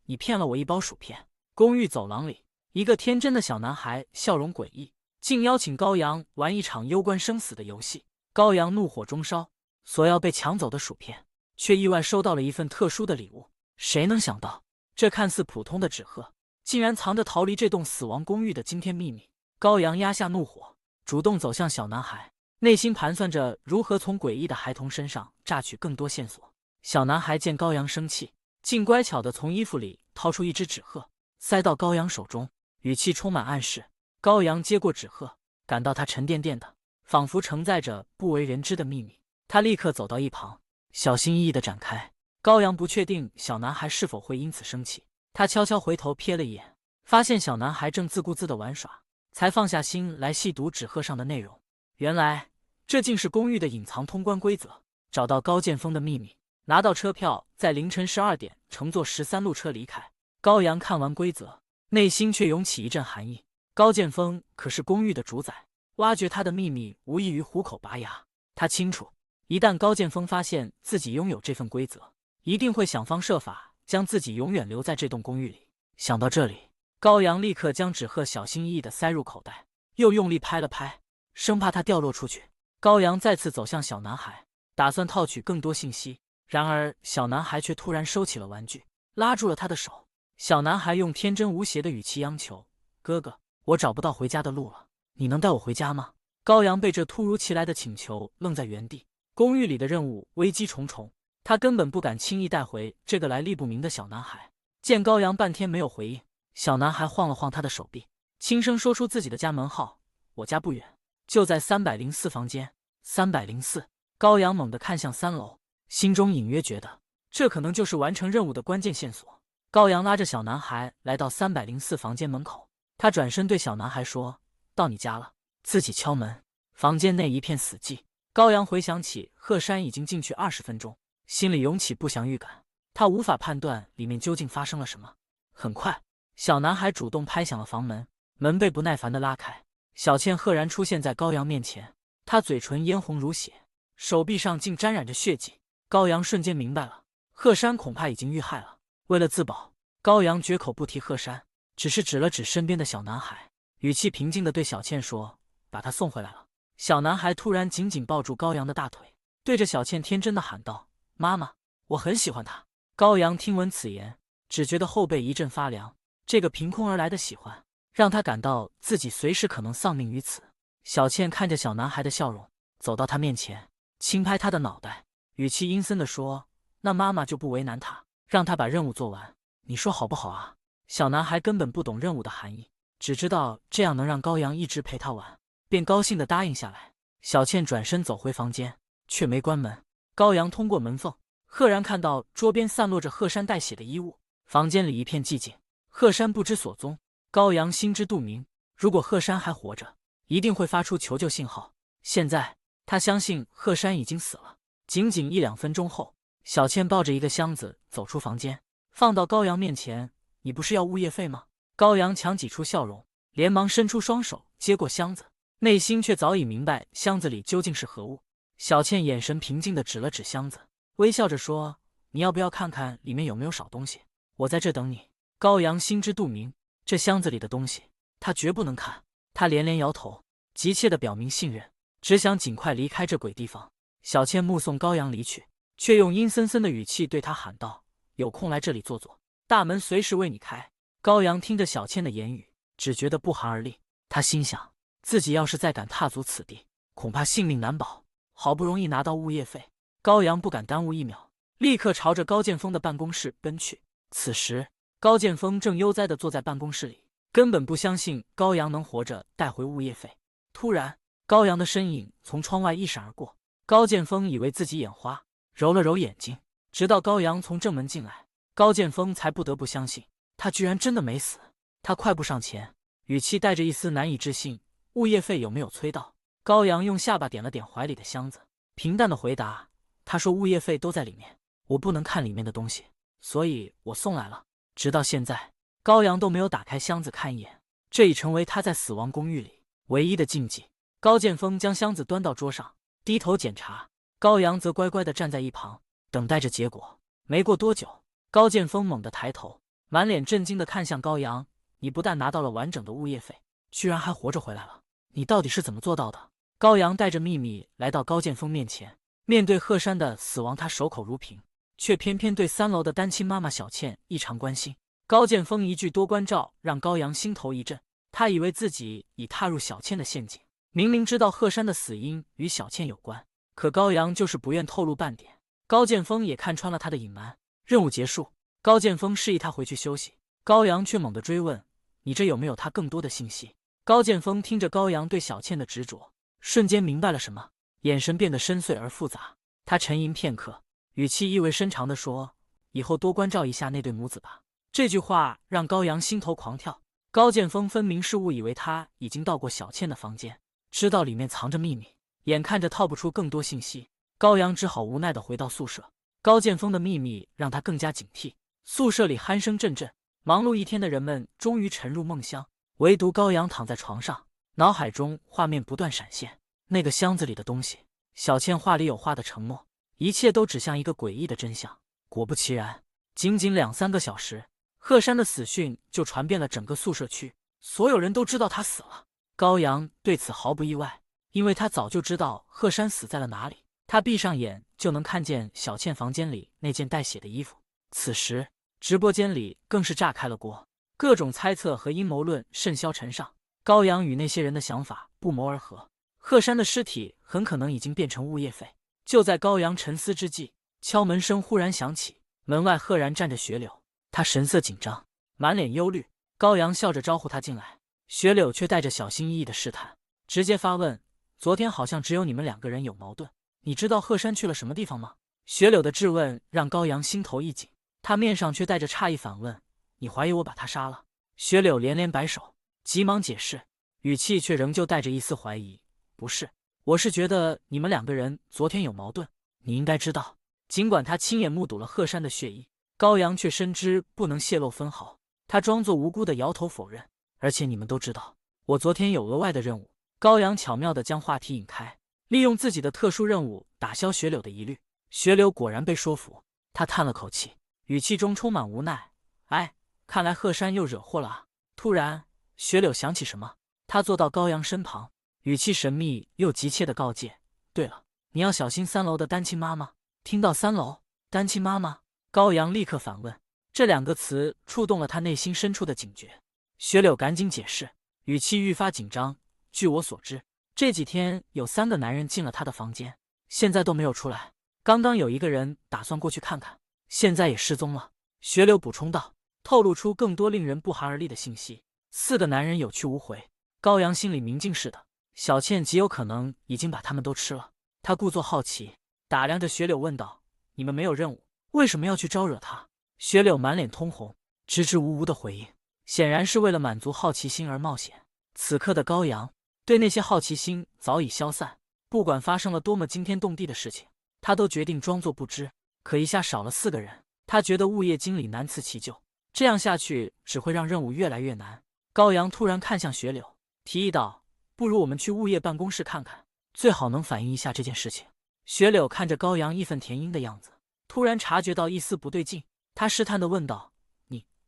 [SPEAKER 1] 你骗了我一包薯片。公寓走廊里，一个天真的小男孩笑容诡异，竟邀请高阳玩一场攸关生死的游戏。高阳怒火中烧，索要被抢走的薯片，却意外收到了一份特殊的礼物。谁能想到，这看似普通的纸鹤，竟然藏着逃离这栋死亡公寓的惊天秘密。高阳压下怒火，主动走向小男孩，内心盘算着如何从诡异的孩童身上榨取更多线索。小男孩见高阳生气，竟乖巧地从衣服里掏出一只纸鹤，塞到高阳手中，语气充满暗示。高阳接过纸鹤，感到它沉甸甸的，仿佛承载着不为人知的秘密。他立刻走到一旁，小心翼翼地展开。高阳不确定小男孩是否会因此生气，他悄悄回头瞥了一眼，发现小男孩正自顾自地玩耍，才放下心来细读纸鹤上的内容。原来这竟是公寓的隐藏通关规则，找到高剑锋的秘密，拿到车票，在凌晨12点乘坐13路车离开。高阳看完规则，内心却涌起一阵寒意。高剑锋可是公寓的主宰，挖掘他的秘密无异于虎口拔牙。他清楚，一旦高剑锋发现自己拥有这份规则，一定会想方设法将自己永远留在这栋公寓里。想到这里，高阳立刻将纸鹤小心翼翼地塞入口袋，又用力拍了拍，生怕它掉落出去。高阳再次走向小男孩，打算套取更多信息。然而小男孩却突然收起了玩具，拉住了他的手。小男孩用天真无邪的语气央求：哥哥，我找不到回家的路了，你能带我回家吗？高阳被这突如其来的请求愣在原地。公寓里的任务危机重重，他根本不敢轻易带回这个来历不明的小男孩。见高阳半天没有回应，小男孩晃了晃他的手臂，轻声说出自己的家门号：我家不远，就在304房间。304。高阳猛地看向3楼，心中隐约觉得这可能就是完成任务的关键线索。高阳拉着小男孩来到304房间门口，他转身对小男孩说：到你家了。自己敲门，房间内一片死寂。高阳回想起鹤山已经进去20分钟，心里涌起不祥预感，他无法判断里面究竟发生了什么。很快，小男孩主动拍响了房门，门被不耐烦地拉开。小倩赫然出现在高阳面前，她嘴唇嫣红如血，手臂上竟沾染着血迹。高阳瞬间明白了，鹤山恐怕已经遇害了。为了自保，高阳绝口不提鹤山，只是指了指身边的小男孩，语气平静地对小倩说：把他送回来了。小男孩突然紧紧抱住高阳的大腿，对着小倩天真地喊道：妈妈，我很喜欢他。高阳听闻此言，只觉得后背一阵发凉，这个凭空而来的喜欢让他感到自己随时可能丧命于此。小倩看着小男孩的笑容，走到他面前，轻拍他的脑袋，语气阴森地说：那妈妈就不为难他，让他把任务做完，你说好不好啊？小男孩根本不懂任务的含义，只知道这样能让高阳一直陪他玩，便高兴地答应下来。小倩转身走回房间，却没关门。高阳通过门缝，赫然看到桌边散落着鹤山带血的衣物，房间里一片寂静，鹤山不知所踪。高阳心知肚明，如果鹤山还活着，一定会发出求救信号。现在他相信鹤山已经死了。仅仅1-2分钟后，小倩抱着一个箱子走出房间，放到高阳面前：你不是要物业费吗？高阳强挤出笑容，连忙伸出双手接过箱子，内心却早已明白箱子里究竟是何物。小倩眼神平静地指了指箱子，微笑着说：你要不要看看里面有没有少东西？我在这等你。高阳心知肚明，这箱子里的东西他绝不能看。他连连摇头，急切地表明信任，只想尽快离开这鬼地方。小倩目送高阳离去，却用阴森森的语气对他喊道：有空来这里坐坐，大门随时为你开。高阳听着小倩的言语，只觉得不寒而栗。他心想，自己要是再敢踏足此地，恐怕性命难保。好不容易拿到物业费，高阳不敢耽误一秒，立刻朝着高剑锋的办公室奔去。此时高剑锋正悠哉地坐在办公室里，根本不相信高阳能活着带回物业费。突然，高阳的身影从窗外一闪而过，高剑锋以为自己眼花，揉了揉眼睛，直到高阳从正门进来，高剑锋才不得不相信，他居然真的没死。他快步上前，语气带着一丝难以置信：“物业费有没有催到？”高阳用下巴点了点怀里的箱子，平淡的回答：“他说物业费都在里面，我不能看里面的东西，所以我送来了。”直到现在，高阳都没有打开箱子看一眼，这已成为他在死亡公寓里唯一的禁忌。高剑锋将箱子端到桌上，低头检查，高阳则乖乖地站在一旁，等待着结果。没过多久，高剑锋猛地抬头，满脸震惊地看向高阳：“你不但拿到了完整的物业费，居然还活着回来了，你到底是怎么做到的？”高阳带着秘密来到高剑锋面前，面对贺山的死亡，他守口如瓶，却偏偏对3楼的单亲妈妈小倩异常关心。高剑锋一句多关照，让高阳心头一震，他以为自己已踏入小倩的陷阱。明明知道贺山的死因与小倩有关，可高阳就是不愿透露半点。高剑锋也看穿了他的隐瞒。任务结束，高剑锋示意他回去休息，高阳却猛地追问：“你这有没有他更多的信息？”高剑锋听着高阳对小倩的执着，瞬间明白了什么，眼神变得深邃而复杂。他沉吟片刻，语气意味深长地说：“以后多关照一下那对母子吧。”这句话让高阳心头狂跳。高剑锋分明是误以为他已经到过小倩的房间，知道里面藏着秘密，眼看着套不出更多信息，高阳只好无奈地回到宿舍。高剑锋的秘密让他更加警惕。宿舍里鼾声阵阵，忙碌一天的人们终于沉入梦乡，唯独高阳躺在床上，脑海中画面不断闪现。那个箱子里的东西，小倩话里有话的承诺，一切都指向一个诡异的真相。果不其然，仅仅2-3个小时，贺山的死讯就传遍了整个宿舍区，所有人都知道他死了。高阳对此毫不意外，因为他早就知道贺山死在了哪里。他闭上眼就能看见小倩房间里那件带血的衣服。此时直播间里更是炸开了锅，各种猜测和阴谋论甚嚣尘上。高阳与那些人的想法不谋而合，贺山的尸体很可能已经变成物业费。就在高阳沉思之际，敲门声忽然响起，门外赫然站着雪柳，他神色紧张，满脸忧虑。高阳笑着招呼他进来，雪柳却带着小心翼翼的试探，直接发问：“昨天好像只有你们2个人有矛盾，你知道贺山去了什么地方吗？”雪柳的质问让高阳心头一紧，他面上却带着诧异反问：“你怀疑我把他杀了？”雪柳连连摆手，急忙解释，语气却仍旧带着一丝怀疑：“不是，我是觉得你们2个人昨天有矛盾，你应该知道。”尽管他亲眼目睹了贺山的血衣，高阳却深知不能泄露分毫，他装作无辜的摇头否认。而且你们都知道，我昨天有额外的任务。高阳巧妙地将话题引开，利用自己的特殊任务打消雪柳的疑虑。雪柳果然被说服，他叹了口气，语气中充满无奈：“哎，看来贺山又惹祸了啊。”突然，雪柳想起什么，他坐到高阳身旁，语气神秘又急切地告诫：“对了，你要小心3楼的单亲妈妈。”听到3楼单亲妈妈，高阳立刻反问，这2个词触动了他内心深处的警觉。雪柳赶紧解释，语气愈发紧张：“据我所知，这几天有3个男人进了他的房间，现在都没有出来。刚刚有一个人打算过去看看，现在也失踪了。”雪柳补充道，透露出更多令人不寒而栗的信息。4个男人有去无回，高阳心里明镜似的，小倩极有可能已经把他们都吃了。他故作好奇，打量着雪柳问道：“你们没有任务，为什么要去招惹他？”雪柳满脸通红，支支吾吾的回应，显然是为了满足好奇心而冒险。此刻的高阳对那些好奇心早已消散，不管发生了多么惊天动地的事情，他都决定装作不知。可一下少了4个人，他觉得物业经理难辞其咎，这样下去只会让任务越来越难。高阳突然看向雪柳，提议道：“不如我们去物业办公室看看，最好能反映一下这件事情。”雪柳看着高阳义愤填膺的样子，突然察觉到一丝不对劲，他试探地问道：“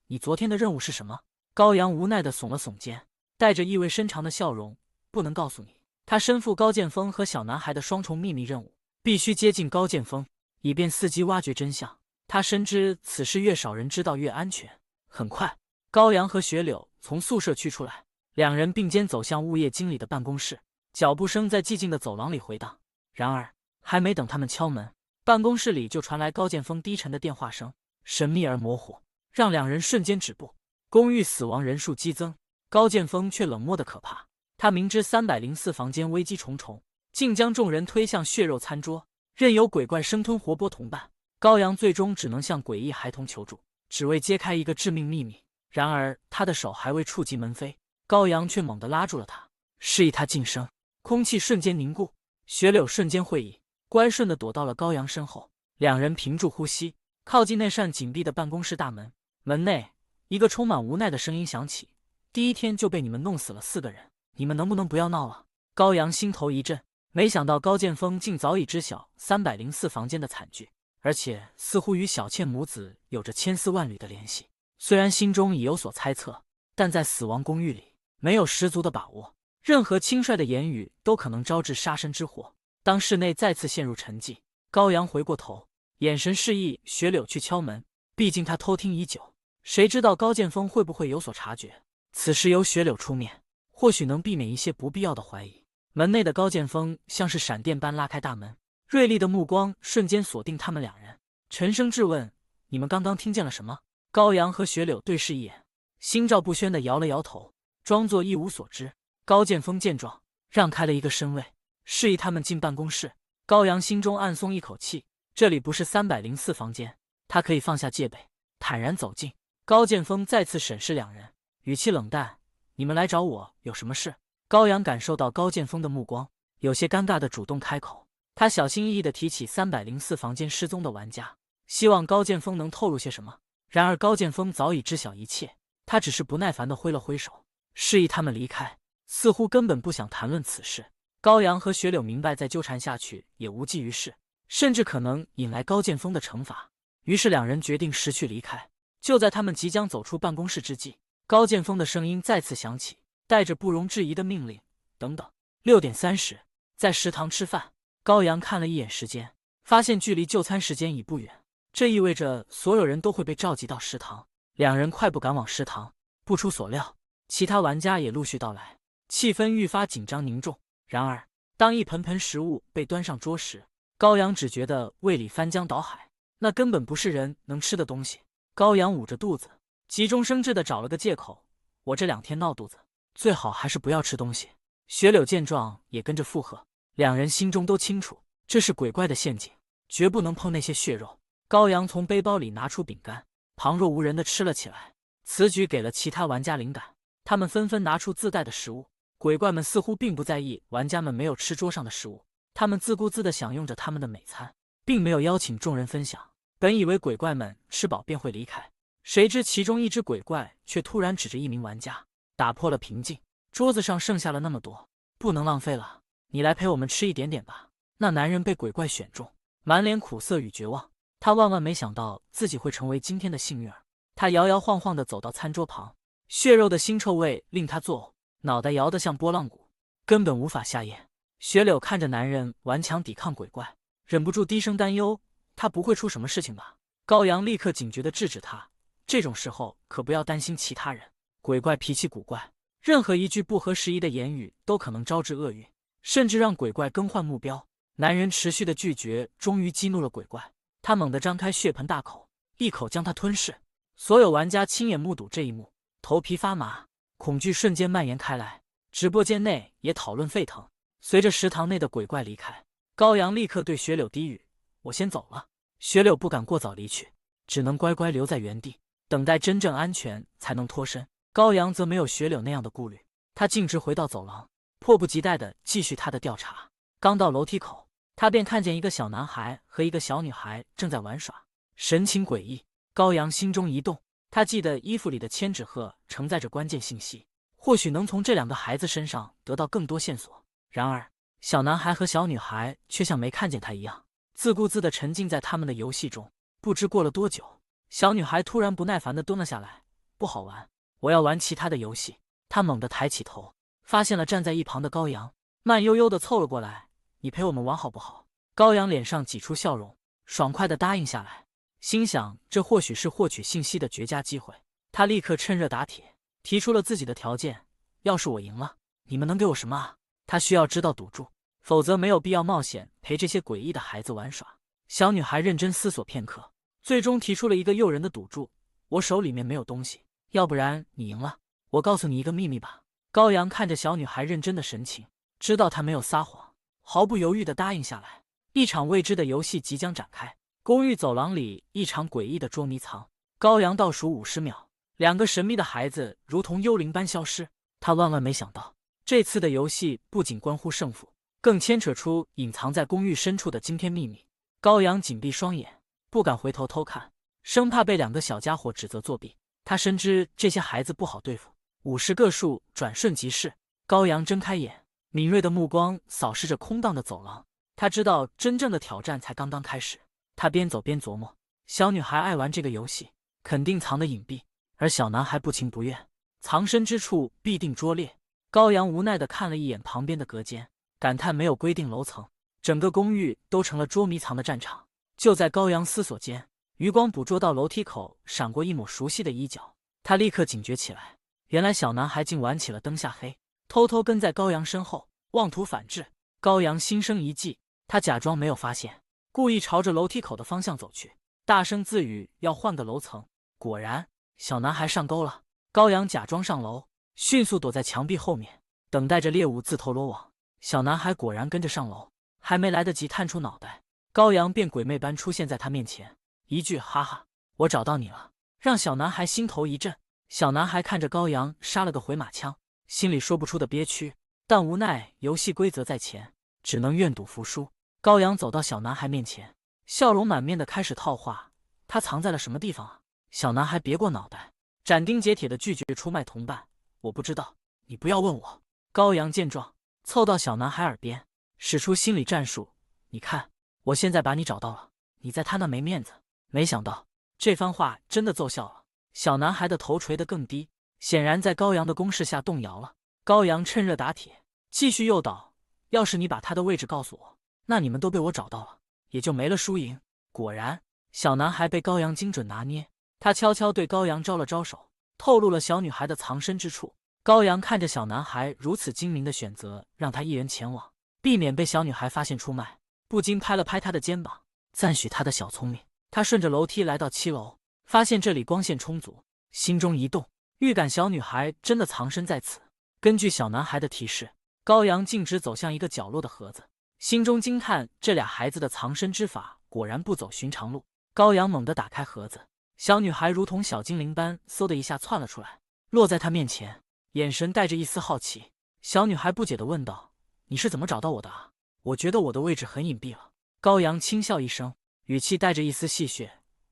[SPEAKER 1] 你昨天的任务是什么？”高阳无奈地耸了耸肩，带着意味深长的笑容：“不能告诉你。”他身负高剑锋和小男孩的双重秘密任务，必须接近高剑锋，以便伺机挖掘真相。他深知此事越少人知道越安全。很快，高阳和雪柳从宿舍区出来，2人并肩走向物业经理的办公室，脚步声在寂静的走廊里回荡。然而还没等他们敲门，办公室里就传来高剑锋低沉的电话声，神秘而模糊，让2人瞬间止步。公寓死亡人数激增，高剑锋却冷漠的可怕。他明知304房间危机重重，竟将众人推向血肉餐桌，任由鬼怪生吞活剥同伴。高阳最终只能向诡异孩童求助，只为揭开一个致命秘密。然而他的手还未触及门扉，高阳却猛地拉住了他，示意他噤声。空气瞬间凝固，雪柳瞬间会意，乖顺地躲到了高阳身后。两人屏住呼吸，靠近那扇紧闭的办公室大门。门内，一个充满无奈的声音响起：“第一天就被你们弄死了4个人，你们能不能不要闹了？”高阳心头一震，没想到高剑锋竟早已知晓304房间的惨剧，而且似乎与小倩母子有着千丝万缕的联系。虽然心中已有所猜测，但在死亡公寓里没有十足的把握，任何轻率的言语都可能招致杀身之祸。当室内再次陷入沉寂，高阳回过头，眼神示意雪柳去敲门，毕竟他偷听已久，谁知道高剑锋会不会有所察觉。此时由雪柳出面，或许能避免一些不必要的怀疑。门内的高剑锋像是闪电般拉开大门，锐利的目光瞬间锁定他们两人，沉声质问：“你们刚刚听见了什么？”高阳和雪柳对视一眼，心照不宣地摇了摇头，装作一无所知。高剑锋见状，让开了一个身位，示意他们进办公室。高阳心中暗松一口气，这里不是304房间，他可以放下戒备，坦然走近。高剑锋再次审视两人，语气冷淡：“你们来找我有什么事？”高阳感受到高剑锋的目光，有些尴尬地主动开口。他小心翼翼地提起304房间失踪的玩家，希望高剑锋能透露些什么。然而高剑锋早已知晓一切，他只是不耐烦地挥了挥手，示意他们离开，似乎根本不想谈论此事。高阳和雪柳明白再纠缠下去也无济于事，甚至可能引来高剑锋的惩罚，于是两人决定识趣离开。就在他们即将走出办公室之际，高剑锋的声音再次响起，带着不容置疑的命令：“等等！”6点30，在食堂吃饭。高阳看了一眼时间，发现距离就餐时间已不远，这意味着所有人都会被召集到食堂。两人快步赶往食堂，不出所料，其他玩家也陆续到来，气氛愈发紧张凝重。然而，当一盆盆食物被端上桌时，高阳只觉得胃里翻江倒海，那根本不是人能吃的东西。高阳捂着肚子，急中生智地找了个借口：“我这2天闹肚子，最好还是不要吃东西。”雪柳见状也跟着附和。两人心中都清楚，这是鬼怪的陷阱，绝不能碰那些血肉。高阳从背包里拿出饼干，旁若无人地吃了起来。此举给了其他玩家灵感，他们纷纷拿出自带的食物。鬼怪们似乎并不在意玩家们没有吃桌上的食物，他们自顾自地享用着他们的美餐，并没有邀请众人分享。本以为鬼怪们吃饱便会离开，谁知其中一只鬼怪却突然指着一名玩家，打破了平静。桌子上剩下了那么多，不能浪费了。你来陪我们吃一点点吧。那男人被鬼怪选中，满脸苦涩与绝望。他万万没想到自己会成为今天的幸运儿。他摇摇晃晃地走到餐桌旁，血肉的腥臭味令他作呕，脑袋摇得像拨浪鼓，根本无法下咽。雪柳看着男人顽强抵抗鬼怪，忍不住低声担忧：“他不会出什么事情吧？”高阳立刻警觉地制止他：“这种时候可不要担心其他人。鬼怪脾气古怪，任何一句不合时宜的言语都可能招致厄运，甚至让鬼怪更换目标。”男人持续的拒绝终于激怒了鬼怪，他猛地张开血盆大口，一口将它吞噬。所有玩家亲眼目睹这一幕，头皮发麻，恐惧瞬间蔓延开来。直播间内也讨论沸腾。随着食堂内的鬼怪离开，高阳立刻对雪柳低语：“我先走了。”雪柳不敢过早离去，只能乖乖留在原地，等待真正安全才能脱身。高阳则没有雪柳那样的顾虑，他径直回到走廊，迫不及待地继续他的调查。刚到楼梯口，他便看见一个小男孩和一个小女孩正在玩耍，神情诡异。高阳心中一动，他记得衣服里的千纸鹤承载着关键信息，或许能从这2个孩子身上得到更多线索。然而，小男孩和小女孩却像没看见他一样，自顾自地沉浸在他们的游戏中。不知过了多久，小女孩突然不耐烦地蹲了下来：“不好玩，我要玩其他的游戏。”她猛地抬起头，发现了站在一旁的高阳，慢悠悠地凑了过来：“你陪我们玩好不好？”高阳脸上挤出笑容，爽快地答应下来，心想这或许是获取信息的绝佳机会。他立刻趁热打铁，提出了自己的条件：“要是我赢了，你们能给我什么啊？”他需要知道赌注，否则没有必要冒险陪这些诡异的孩子玩耍。小女孩认真思索片刻，最终提出了一个诱人的赌注：“我手里面没有东西，要不然你赢了，我告诉你一个秘密吧。”高阳看着小女孩认真的神情，知道她没有撒谎，毫不犹豫地答应下来。一场未知的游戏即将展开。公寓走廊里，一场诡异的捉迷藏高阳倒数50秒，两个神秘的孩子如同幽灵般消失。他万万没想到，这次的游戏不仅关乎胜负，更牵扯出隐藏在公寓深处的惊天秘密。高阳紧闭双眼，不敢回头偷看，生怕被两个小家伙指责作弊。他深知这些孩子不好对付，50个数转瞬即逝。高阳睁开眼，敏锐的目光扫视着空荡的走廊。他知道真正的挑战才刚刚开始。他边走边琢磨，小女孩爱玩这个游戏，肯定藏得隐蔽，而小男孩不情不愿，藏身之处必定拙劣。高阳无奈地看了一眼旁边的隔间，感叹没有规定楼层，整个公寓都成了捉迷藏的战场。就在高阳思索间，余光捕捉到楼梯口闪过一抹熟悉的衣角，他立刻警觉起来。原来小男孩竟玩起了灯下黑，偷偷跟在高阳身后，妄图反制。高阳心生一计，他假装没有发现，故意朝着楼梯口的方向走去，大声自语要换个楼层。果然，小男孩上钩了。高阳假装上楼，迅速躲在墙壁后面，等待着猎物自投罗网。小男孩果然跟着上楼，还没来得及探出脑袋，高阳便鬼魅般出现在他面前，一句哈哈，我找到你了，让小男孩心头一震。小男孩看着高阳杀了个回马枪，心里说不出的憋屈，但无奈游戏规则在前，只能愿赌服输。高阳走到小男孩面前，笑容满面的开始套话，他藏在了什么地方啊？小男孩别过脑袋，斩钉截铁的拒绝出卖同伴，我不知道，你不要问我。高阳见状，凑到小男孩耳边，使出心理战术，你看，我现在把你找到了，你在他那没面子。没想到这番话真的奏效了，小男孩的头垂得更低，显然在高阳的攻势下动摇了。高阳趁热打铁，继续诱导，要是你把他的位置告诉我，那你们都被我找到了，也就没了输赢。果然，小男孩被高阳精准拿捏，他悄悄对高阳招了招手，透露了小女孩的藏身之处。高阳看着小男孩如此精明的选择让他一人前往，避免被小女孩发现出卖，不禁拍了拍他的肩膀，赞许他的小聪明。他顺着楼梯来到7楼，发现这里光线充足，心中一动，预感小女孩真的藏身在此。根据小男孩的提示，高阳径直走向一个角落的盒子，心中惊叹这俩孩子的藏身之法果然不走寻常路。高阳猛地打开盒子，小女孩如同小精灵般嗖的一下窜了出来，落在他面前，眼神带着一丝好奇。小女孩不解地问道，你是怎么找到我的啊？我觉得我的位置很隐蔽了。高阳轻笑一声，语气带着一丝戏谑，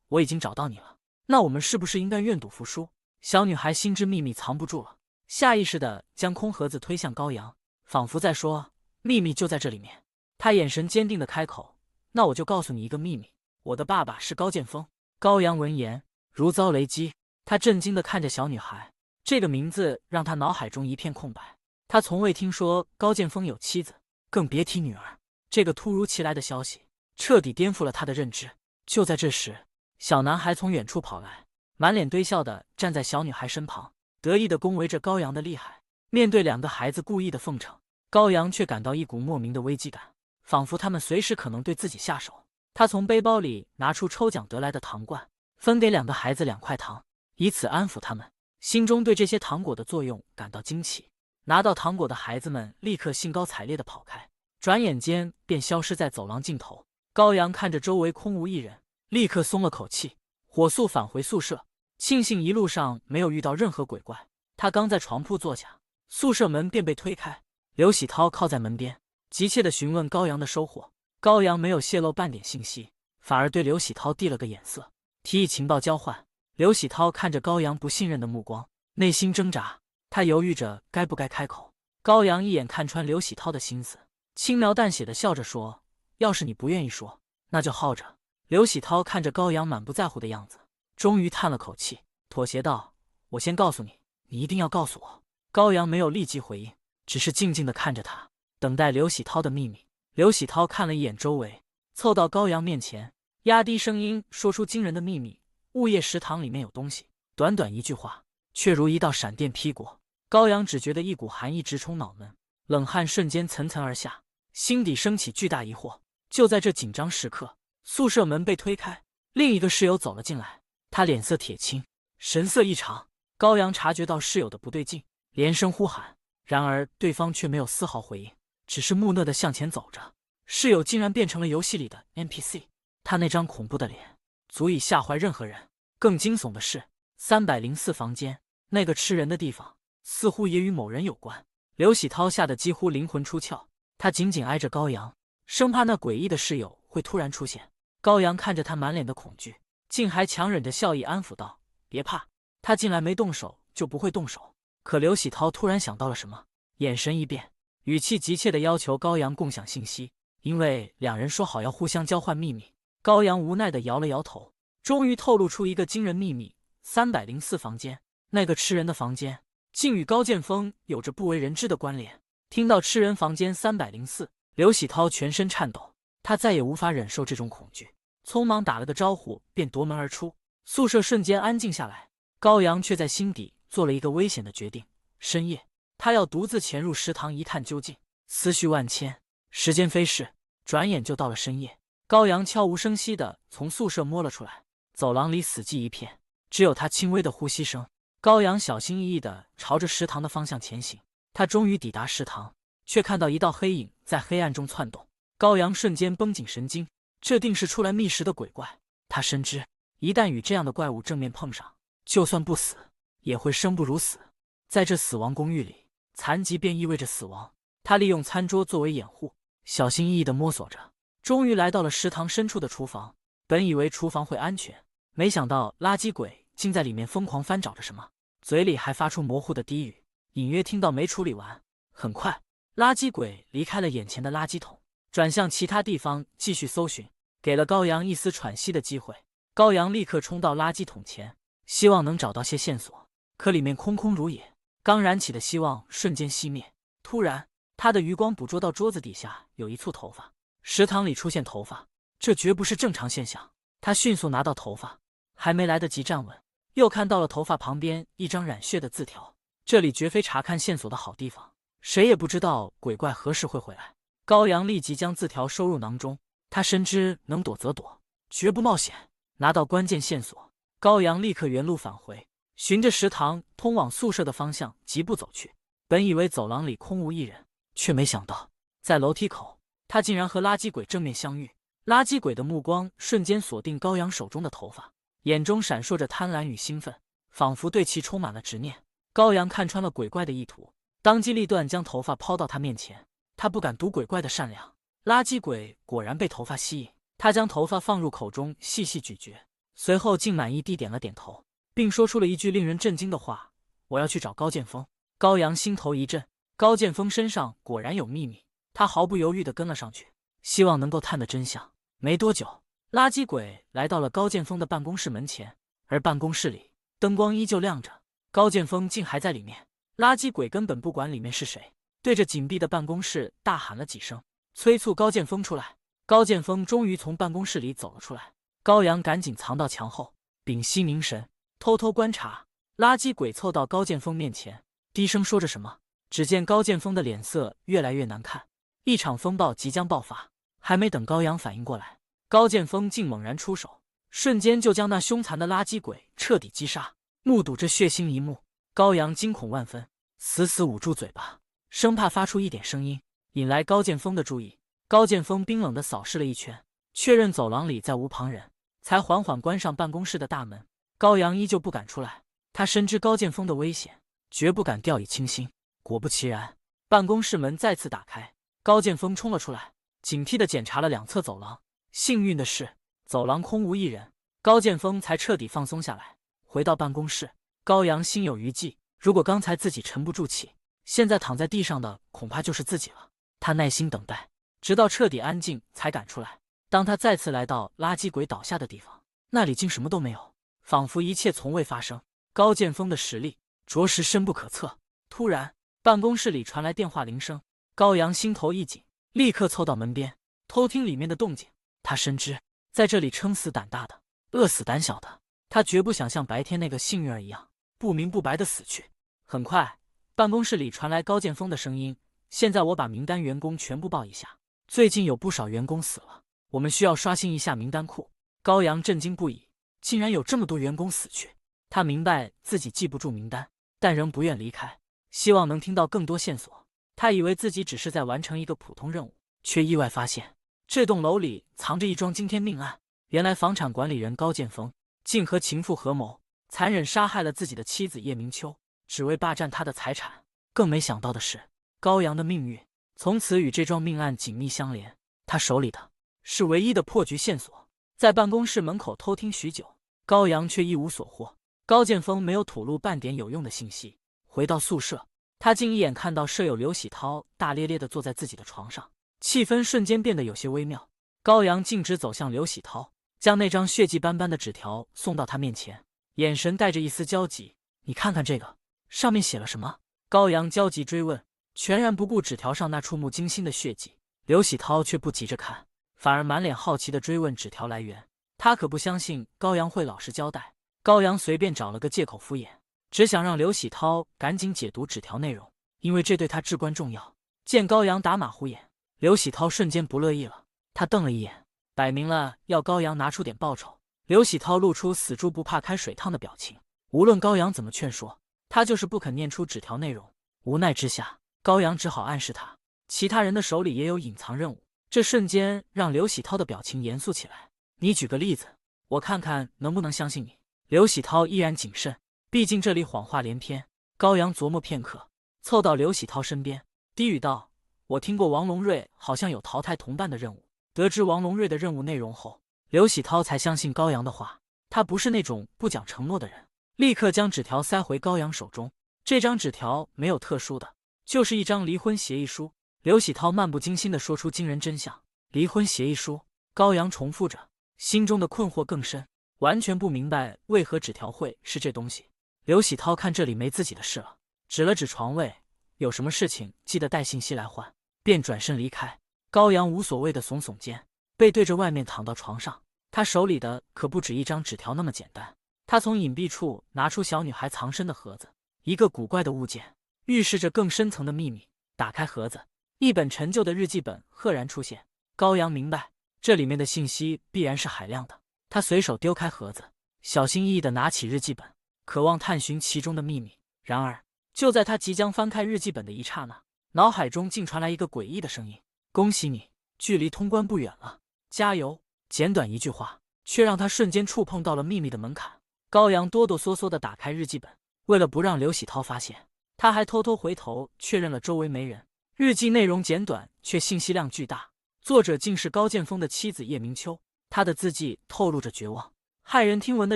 [SPEAKER 1] 我已经找到你了，那我们是不是应该愿赌服输？小女孩心知秘密藏不住了，下意识地将空盒子推向高阳，仿佛在说，秘密就在这里面。她眼神坚定地开口，那我就告诉你一个秘密，我的爸爸是高剑锋。高阳闻言如遭雷击，他震惊地看着小女孩，这个名字让他脑海中一片空白。他从未听说高剑锋有妻子，更别提女儿。这个突如其来的消息彻底颠覆了他的认知。就在这时，小男孩从远处跑来，满脸堆笑的站在小女孩身旁，得意的恭维着高阳的厉害。面对两个孩子故意的奉承，高阳却感到一股莫名的危机感，仿佛他们随时可能对自己下手。他从背包里拿出抽奖得来的糖罐，分给两个孩子2块糖，以此安抚他们，心中对这些糖果的作用感到惊奇。拿到糖果的孩子们立刻兴高采烈地跑开，转眼间便消失在走廊尽头。高阳看着周围空无一人，立刻松了口气，火速返回宿舍，庆幸一路上没有遇到任何鬼怪。他刚在床铺坐下，宿舍门便被推开，刘喜涛靠在门边，急切地询问高阳的收获。高阳没有泄露半点信息，反而对刘喜涛递了个眼色，提议情报交换。刘喜涛看着高阳不信任的目光，内心挣扎，他犹豫着该不该开口。高阳一眼看穿刘喜涛的心思，轻描淡写的笑着说，要是你不愿意说，那就耗着。刘喜涛看着高阳满不在乎的样子，终于叹了口气，妥协道，我先告诉你，你一定要告诉我。高阳没有立即回应，只是静静地看着他，等待刘喜涛的秘密。刘喜涛看了一眼周围，凑到高阳面前，压低声音说出惊人的秘密，物业食堂里面有东西。短短一句话，却如一道闪电劈过。高阳只觉得一股寒意直冲脑门，冷汗瞬间层层而下，心底升起巨大疑惑。就在这紧张时刻，宿舍门被推开，另一个室友走了进来，他脸色铁青，神色异常。高阳察觉到室友的不对劲，连声呼喊，然而对方却没有丝毫回应，只是木讷地向前走着。室友竟然变成了游戏里的 NPC， 他那张恐怖的脸足以吓坏任何人。更惊悚的是，304房间那个吃人的地方，似乎也与某人有关。刘喜涛吓得几乎灵魂出窍，他紧紧挨着高阳，生怕那诡异的室友会突然出现。高阳看着他满脸的恐惧，竟还强忍着笑意安抚道：“别怕，他进来没动手就不会动手。”可刘喜涛突然想到了什么，眼神一变，语气急切地要求高阳共享信息，因为两人说好要互相交换秘密。高阳无奈地摇了摇头，终于透露出一个惊人秘密：304房间，那个吃人的房间，竟与高剑锋有着不为人知的关联。听到吃人房间304，刘喜涛全身颤抖，他再也无法忍受这种恐惧，匆忙打了个招呼便夺门而出。宿舍瞬间安静下来，高阳却在心底做了一个危险的决定：深夜，他要独自潜入食堂一探究竟。思绪万千，时间飞逝，转眼就到了深夜。高阳悄无声息地从宿舍摸了出来，走廊里死寂一片，只有他轻微的呼吸声。高阳小心翼翼地朝着食堂的方向前行，他终于抵达食堂，却看到一道黑影在黑暗中窜动。高阳瞬间绷紧神经，这定是出来觅食的鬼怪。他深知，一旦与这样的怪物正面碰上，就算不死，也会生不如死。在这死亡公寓里，残疾便意味着死亡。他利用餐桌作为掩护，小心翼翼地摸索着，终于来到了食堂深处的厨房。本以为厨房会安全，没想到垃圾鬼竟在里面疯狂翻找着什么，嘴里还发出模糊的低语，隐约听到没处理完。很快，垃圾鬼离开了眼前的垃圾桶，转向其他地方继续搜寻，给了高阳一丝喘息的机会。高阳立刻冲到垃圾桶前，希望能找到些线索，可里面空空如也，刚燃起的希望瞬间熄灭。突然，他的余光捕捉到桌子底下有一簇头发，食堂里出现头发，这绝不是正常现象。他迅速拿到头发，还没来得及站稳，又看到了头发旁边一张染血的字条。这里绝非查看线索的好地方，谁也不知道鬼怪何时会回来。高阳立即将字条收入囊中，他深知能躲则躲，绝不冒险。拿到关键线索，高阳立刻原路返回，循着食堂通往宿舍的方向疾步走去。本以为走廊里空无一人，却没想到在楼梯口，他竟然和垃圾鬼正面相遇。垃圾鬼的目光瞬间锁定高阳手中的头发，眼中闪烁着贪婪与兴奋，仿佛对其充满了执念。高阳看穿了鬼怪的意图，当机立断将头发抛到他面前。他不敢赌鬼怪的善良，垃圾鬼果然被头发吸引，他将头发放入口中细细咀嚼，随后竟满意地点了点头，并说出了一句令人震惊的话：“我要去找高剑锋。”高阳心头一震，高剑锋身上果然有秘密，他毫不犹豫地跟了上去，希望能够探得真相。没多久，垃圾鬼来到了高剑锋的办公室门前，而办公室里灯光依旧亮着，高剑锋竟还在里面。垃圾鬼根本不管里面是谁，对着紧闭的办公室大喊了几声，催促高剑锋出来。高剑锋终于从办公室里走了出来，高阳赶紧藏到墙后，屏息凝神，偷偷观察。垃圾鬼凑到高剑锋面前，低声说着什么。只见高剑锋的脸色越来越难看，一场风暴即将爆发。还没等高阳反应过来，高剑锋竟猛然出手，瞬间就将那凶残的垃圾鬼彻底击杀。目睹这血腥一幕，高阳惊恐万分，死死捂住嘴巴，生怕发出一点声音引来高剑锋的注意。高剑锋冰冷地扫视了一圈，确认走廊里再无旁人，才缓缓关上办公室的大门。高阳依旧不敢出来，他深知高剑锋的危险，绝不敢掉以轻心。果不其然，办公室门再次打开，高剑锋冲了出来，警惕地检查了两侧走廊。幸运的是，走廊空无一人，高剑锋才彻底放松下来。回到办公室，高阳心有余悸，如果刚才自己沉不住气，现在躺在地上的恐怕就是自己了。他耐心等待，直到彻底安静才敢出来。当他再次来到垃圾鬼倒下的地方，那里竟什么都没有，仿佛一切从未发生。高剑锋的实力着实深不可测。突然，办公室里传来电话铃声，高阳心头一紧，立刻凑到门边，偷听里面的动静。他深知，在这里撑死胆大的，饿死胆小的，他绝不想像白天那个幸运儿一样，不明不白的死去。很快，办公室里传来高剑锋的声音：“现在我把名单员工全部报一下，最近有不少员工死了，我们需要刷新一下名单库。”高阳震惊不已，竟然有这么多员工死去。他明白自己记不住名单，但仍不愿离开，希望能听到更多线索。他以为自己只是在完成一个普通任务，却意外发现这栋楼里藏着一桩惊天命案。原来房产管理人高剑锋竟和情妇合谋，残忍杀害了自己的妻子叶明秋，只为霸占他的财产。更没想到的是，高阳的命运从此与这桩命案紧密相连，他手里的是唯一的破局线索。在办公室门口偷听许久，高阳却一无所获。高剑锋没有吐露半点有用的信息。回到宿舍，他竟一眼看到舍友刘喜涛大咧咧地坐在自己的床上，气氛瞬间变得有些微妙。高阳径直走向刘喜涛，将那张血迹斑斑的纸条送到他面前，眼神带着一丝焦急：“你看看这个，上面写了什么？”高阳焦急追问，全然不顾纸条上那触目惊心的血迹。刘喜涛却不急着看，反而满脸好奇地追问纸条来源。他可不相信高阳会老实交代。高阳随便找了个借口敷衍，只想让刘喜涛赶紧解读纸条内容，因为这对他至关重要。见高阳打马虎眼，刘喜涛瞬间不乐意了。他瞪了一眼，摆明了要高阳拿出点报酬。刘喜涛露出死猪不怕开水烫的表情，无论高阳怎么劝说，他就是不肯念出纸条内容。无奈之下，高阳只好暗示他，其他人的手里也有隐藏任务。这瞬间让刘喜涛的表情严肃起来。你举个例子，我看看能不能相信你。刘喜涛依然谨慎，毕竟这里谎话连篇。高阳琢磨片刻，凑到刘喜涛身边，低语道：“我听过王龙瑞好像有淘汰同伴的任务。”得知王龙瑞的任务内容后，刘喜涛才相信高阳的话。他不是那种不讲承诺的人，立刻将纸条塞回高阳手中。这张纸条没有特殊的，就是一张离婚协议书。刘喜涛漫不经心地说出惊人真相：离婚协议书。高阳重复着，心中的困惑更深，完全不明白为何纸条会是这东西。刘喜涛看这里没自己的事了，指了指床位，有什么事情记得带信息来换，便转身离开。高阳无所谓的耸耸肩，背对着外面躺到床上。他手里的可不止一张纸条那么简单。他从隐蔽处拿出小女孩藏身的盒子，一个古怪的物件，预示着更深层的秘密。打开盒子，一本陈旧的日记本赫然出现。高阳明白，这里面的信息必然是海量的。他随手丢开盒子，小心翼翼地拿起日记本，渴望探寻其中的秘密。然而，就在他即将翻开日记本的一刹那，脑海中竟传来一个诡异的声音：“恭喜你，距离通关不远了，加油！”简短一句话，却让他瞬间触碰到了秘密的门槛。高阳哆哆嗦嗦地打开日记本，为了不让刘喜涛发现，他还偷偷回头确认了周围没人。日记内容简短，却信息量巨大。作者竟是高剑锋的妻子叶明秋，他的字迹透露着绝望。骇人听闻的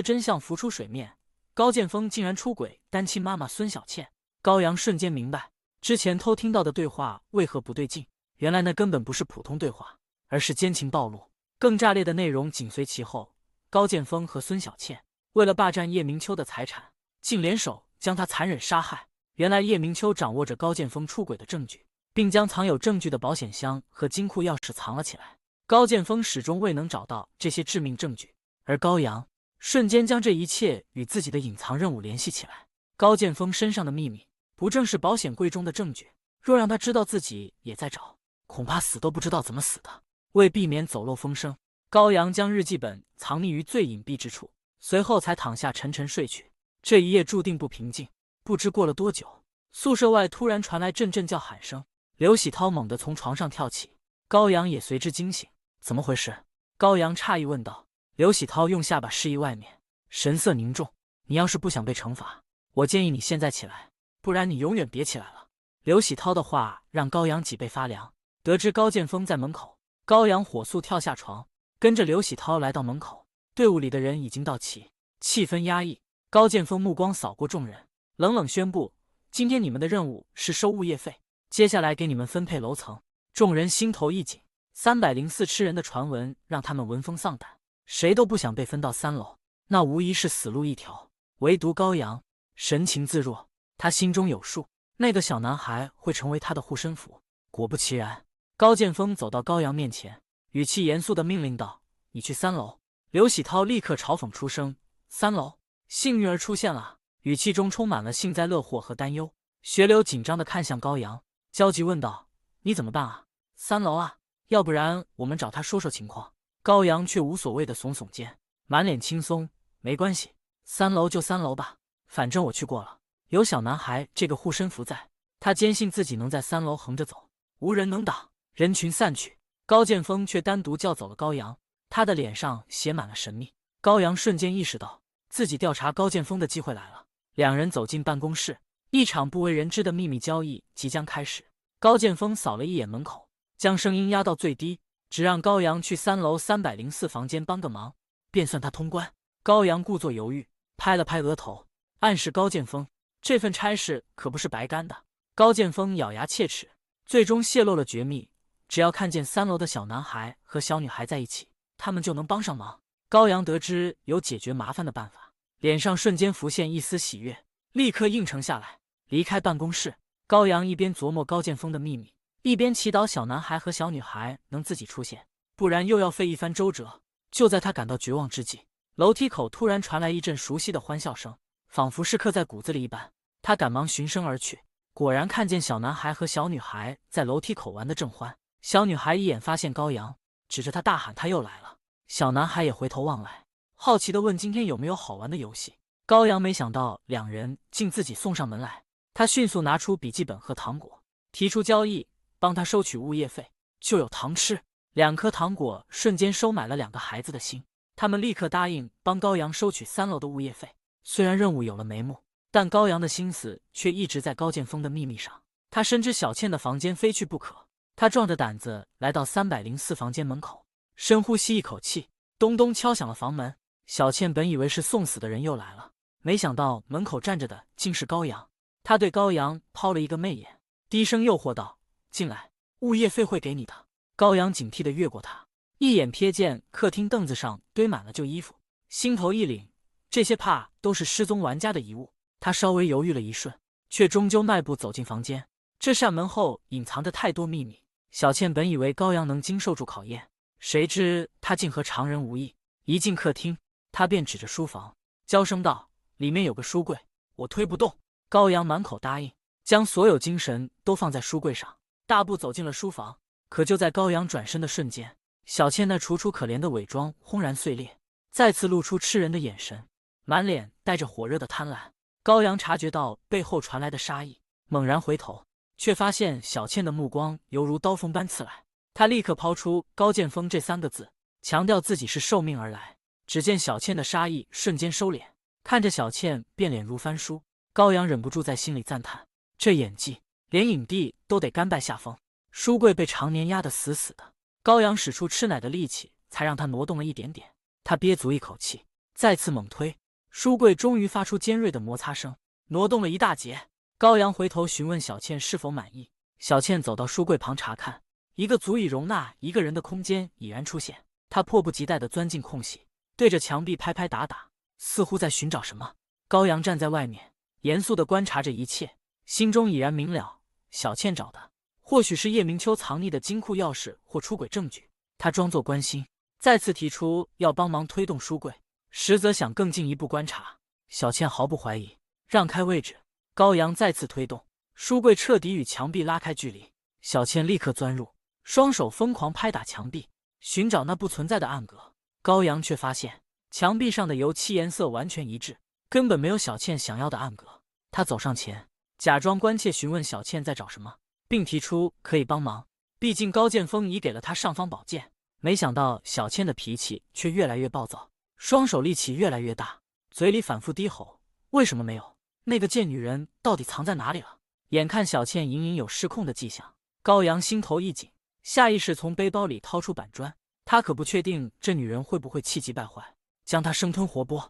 [SPEAKER 1] 真相浮出水面，高剑锋竟然出轨单亲妈妈孙小倩。高阳瞬间明白，之前偷听到的对话为何不对劲。原来那根本不是普通对话，而是奸情暴露。更炸裂的内容紧随其后，高剑锋和孙小倩为了霸占叶明秋的财产，竟联手将他残忍杀害。原来叶明秋掌握着高剑锋出轨的证据，并将藏有证据的保险箱和金库钥匙藏了起来。高剑锋始终未能找到这些致命证据，而高阳瞬间将这一切与自己的隐藏任务联系起来。高剑锋身上的秘密，不正是保险柜中的证据？若让他知道自己也在找，恐怕死都不知道怎么死的。为避免走漏风声，高阳将日记本藏匿于最隐蔽之处，随后才躺下沉沉睡去。这一夜注定不平静。不知过了多久，宿舍外突然传来阵阵叫喊声。刘喜涛猛地从床上跳起，高阳也随之惊醒。怎么回事？高阳诧异问道。刘喜涛用下巴示意外面，神色凝重：“你要是不想被惩罚，我建议你现在起来，不然你永远别起来了。”刘喜涛的话让高阳脊背发凉。得知高剑锋在门口，高阳火速跳下床，跟着刘喜涛来到门口。队伍里的人已经到齐，气氛压抑。高剑锋目光扫过众人，冷冷宣布：“今天你们的任务是收物业费，接下来给你们分配楼层。”众人心头一紧，304吃人的传闻让他们闻风丧胆，谁都不想被分到3楼，那无疑是死路一条。唯独高阳神情自若，他心中有数，那个小男孩会成为他的护身符。果不其然，高剑锋走到高阳面前，语气严肃地命令道：“你去3楼。”刘喜涛立刻嘲讽出声：“3楼？幸运儿出现了！”语气中充满了幸灾乐祸和担忧。学柳紧张地看向高阳，焦急问道：“你怎么办啊？3楼啊？要不然我们找他说说情况。”高阳却无所谓地耸耸肩，满脸轻松：“没关系，3楼就3楼吧，反正我去过了，有小男孩这个护身符在，他坚信自己能在3楼横着走，无人能挡。”人群散去，高剑锋却单独叫走了高阳，他的脸上写满了神秘。高阳瞬间意识到，自己调查高剑锋的机会来了。两人走进办公室，一场不为人知的秘密交易即将开始。高剑锋扫了一眼门口，将声音压到最低，只让高阳去3楼304房间帮个忙，便算他通关。高阳故作犹豫，拍了拍额头，暗示高剑锋这份差事可不是白干的。高剑锋咬牙切齿，最终泄露了绝密，只要看见3楼的小男孩和小女孩在一起，他们就能帮上忙。高阳得知有解决麻烦的办法，脸上瞬间浮现一丝喜悦，立刻应承下来。离开办公室，高阳一边琢磨高剑锋的秘密，一边祈祷小男孩和小女孩能自己出现，不然又要费一番周折。就在他感到绝望之际，楼梯口突然传来一阵熟悉的欢笑声，仿佛是刻在骨子里一般。他赶忙循声而去，果然看见小男孩和小女孩在楼梯口玩得正欢。小女孩一眼发现高阳，指着他大喊他又来了。小男孩也回头望来，好奇地问今天有没有好玩的游戏。高阳没想到两人竟自己送上门来，他迅速拿出笔记本和糖果，提出交易，帮他收取物业费，就有糖吃。2颗糖果瞬间收买了2个孩子的心，他们立刻答应帮高阳收取3楼的物业费。虽然任务有了眉目，但高阳的心思却一直在高剑锋的秘密上。他深知小倩的房间非去不可，他壮着胆子来到304房间门口，深呼吸一口气，咚咚敲响了房门。小倩本以为是送死的人又来了，没想到门口站着的竟是高阳。他对高阳抛了一个媚眼，低声诱惑道：“进来，物业费会给你的。”高阳警惕地越过他，一眼瞥见客厅凳子上堆满了旧衣服，心头一凛，这些怕都是失踪玩家的遗物。他稍微犹豫了一瞬，却终究迈步走进房间。这扇门后隐藏着太多秘密，小倩本以为高阳能经受住考验，谁知他竟和常人无异。一进客厅，他便指着书房，娇声道：“里面有个书柜，我推不动。”高阳满口答应，将所有精神都放在书柜上，大步走进了书房。可就在高阳转身的瞬间，小倩那楚楚可怜的伪装轰然碎裂，再次露出吃人的眼神，满脸带着火热的贪婪。高阳察觉到背后传来的杀意，猛然回头，却发现小倩的目光犹如刀锋般刺来。他立刻抛出高剑锋这3个字，强调自己是受命而来。只见小倩的杀意瞬间收敛，看着小倩变脸如翻书，高阳忍不住在心里赞叹，这演技连影帝都得甘拜下风。书柜被常年压得死死的，高阳使出吃奶的力气才让他挪动了一点点。他憋足一口气，再次猛推，书柜终于发出尖锐的摩擦声，挪动了一大截。高阳回头询问小倩是否满意，小倩走到书柜旁查看，一个足以容纳1个人的空间已然出现。他迫不及待地钻进空隙，对着墙壁拍拍打打，似乎在寻找什么。高阳站在外面，严肃地观察着一切，心中已然明了，小倩找的或许是叶明秋藏匿的金库钥匙或出轨证据。他装作关心，再次提出要帮忙推动书柜，实则想更进一步观察。小倩毫不怀疑，让开位置。高阳再次推动，书柜彻底与墙壁拉开距离。小倩立刻钻入，双手疯狂拍打墙壁，寻找那不存在的暗格。高阳却发现墙壁上的油漆颜色完全一致，根本没有小倩想要的暗格。他走上前，假装关切询问小倩在找什么，并提出可以帮忙，毕竟高剑锋已给了他尚方宝剑。没想到小倩的脾气却越来越暴躁，双手力气越来越大，嘴里反复低吼：“为什么没有？那个贱女人到底藏在哪里了？”眼看小倩隐隐有失控的迹象，高阳心头一紧，下意识从背包里掏出板砖。他可不确定这女人会不会气急败坏，将她生吞活剥。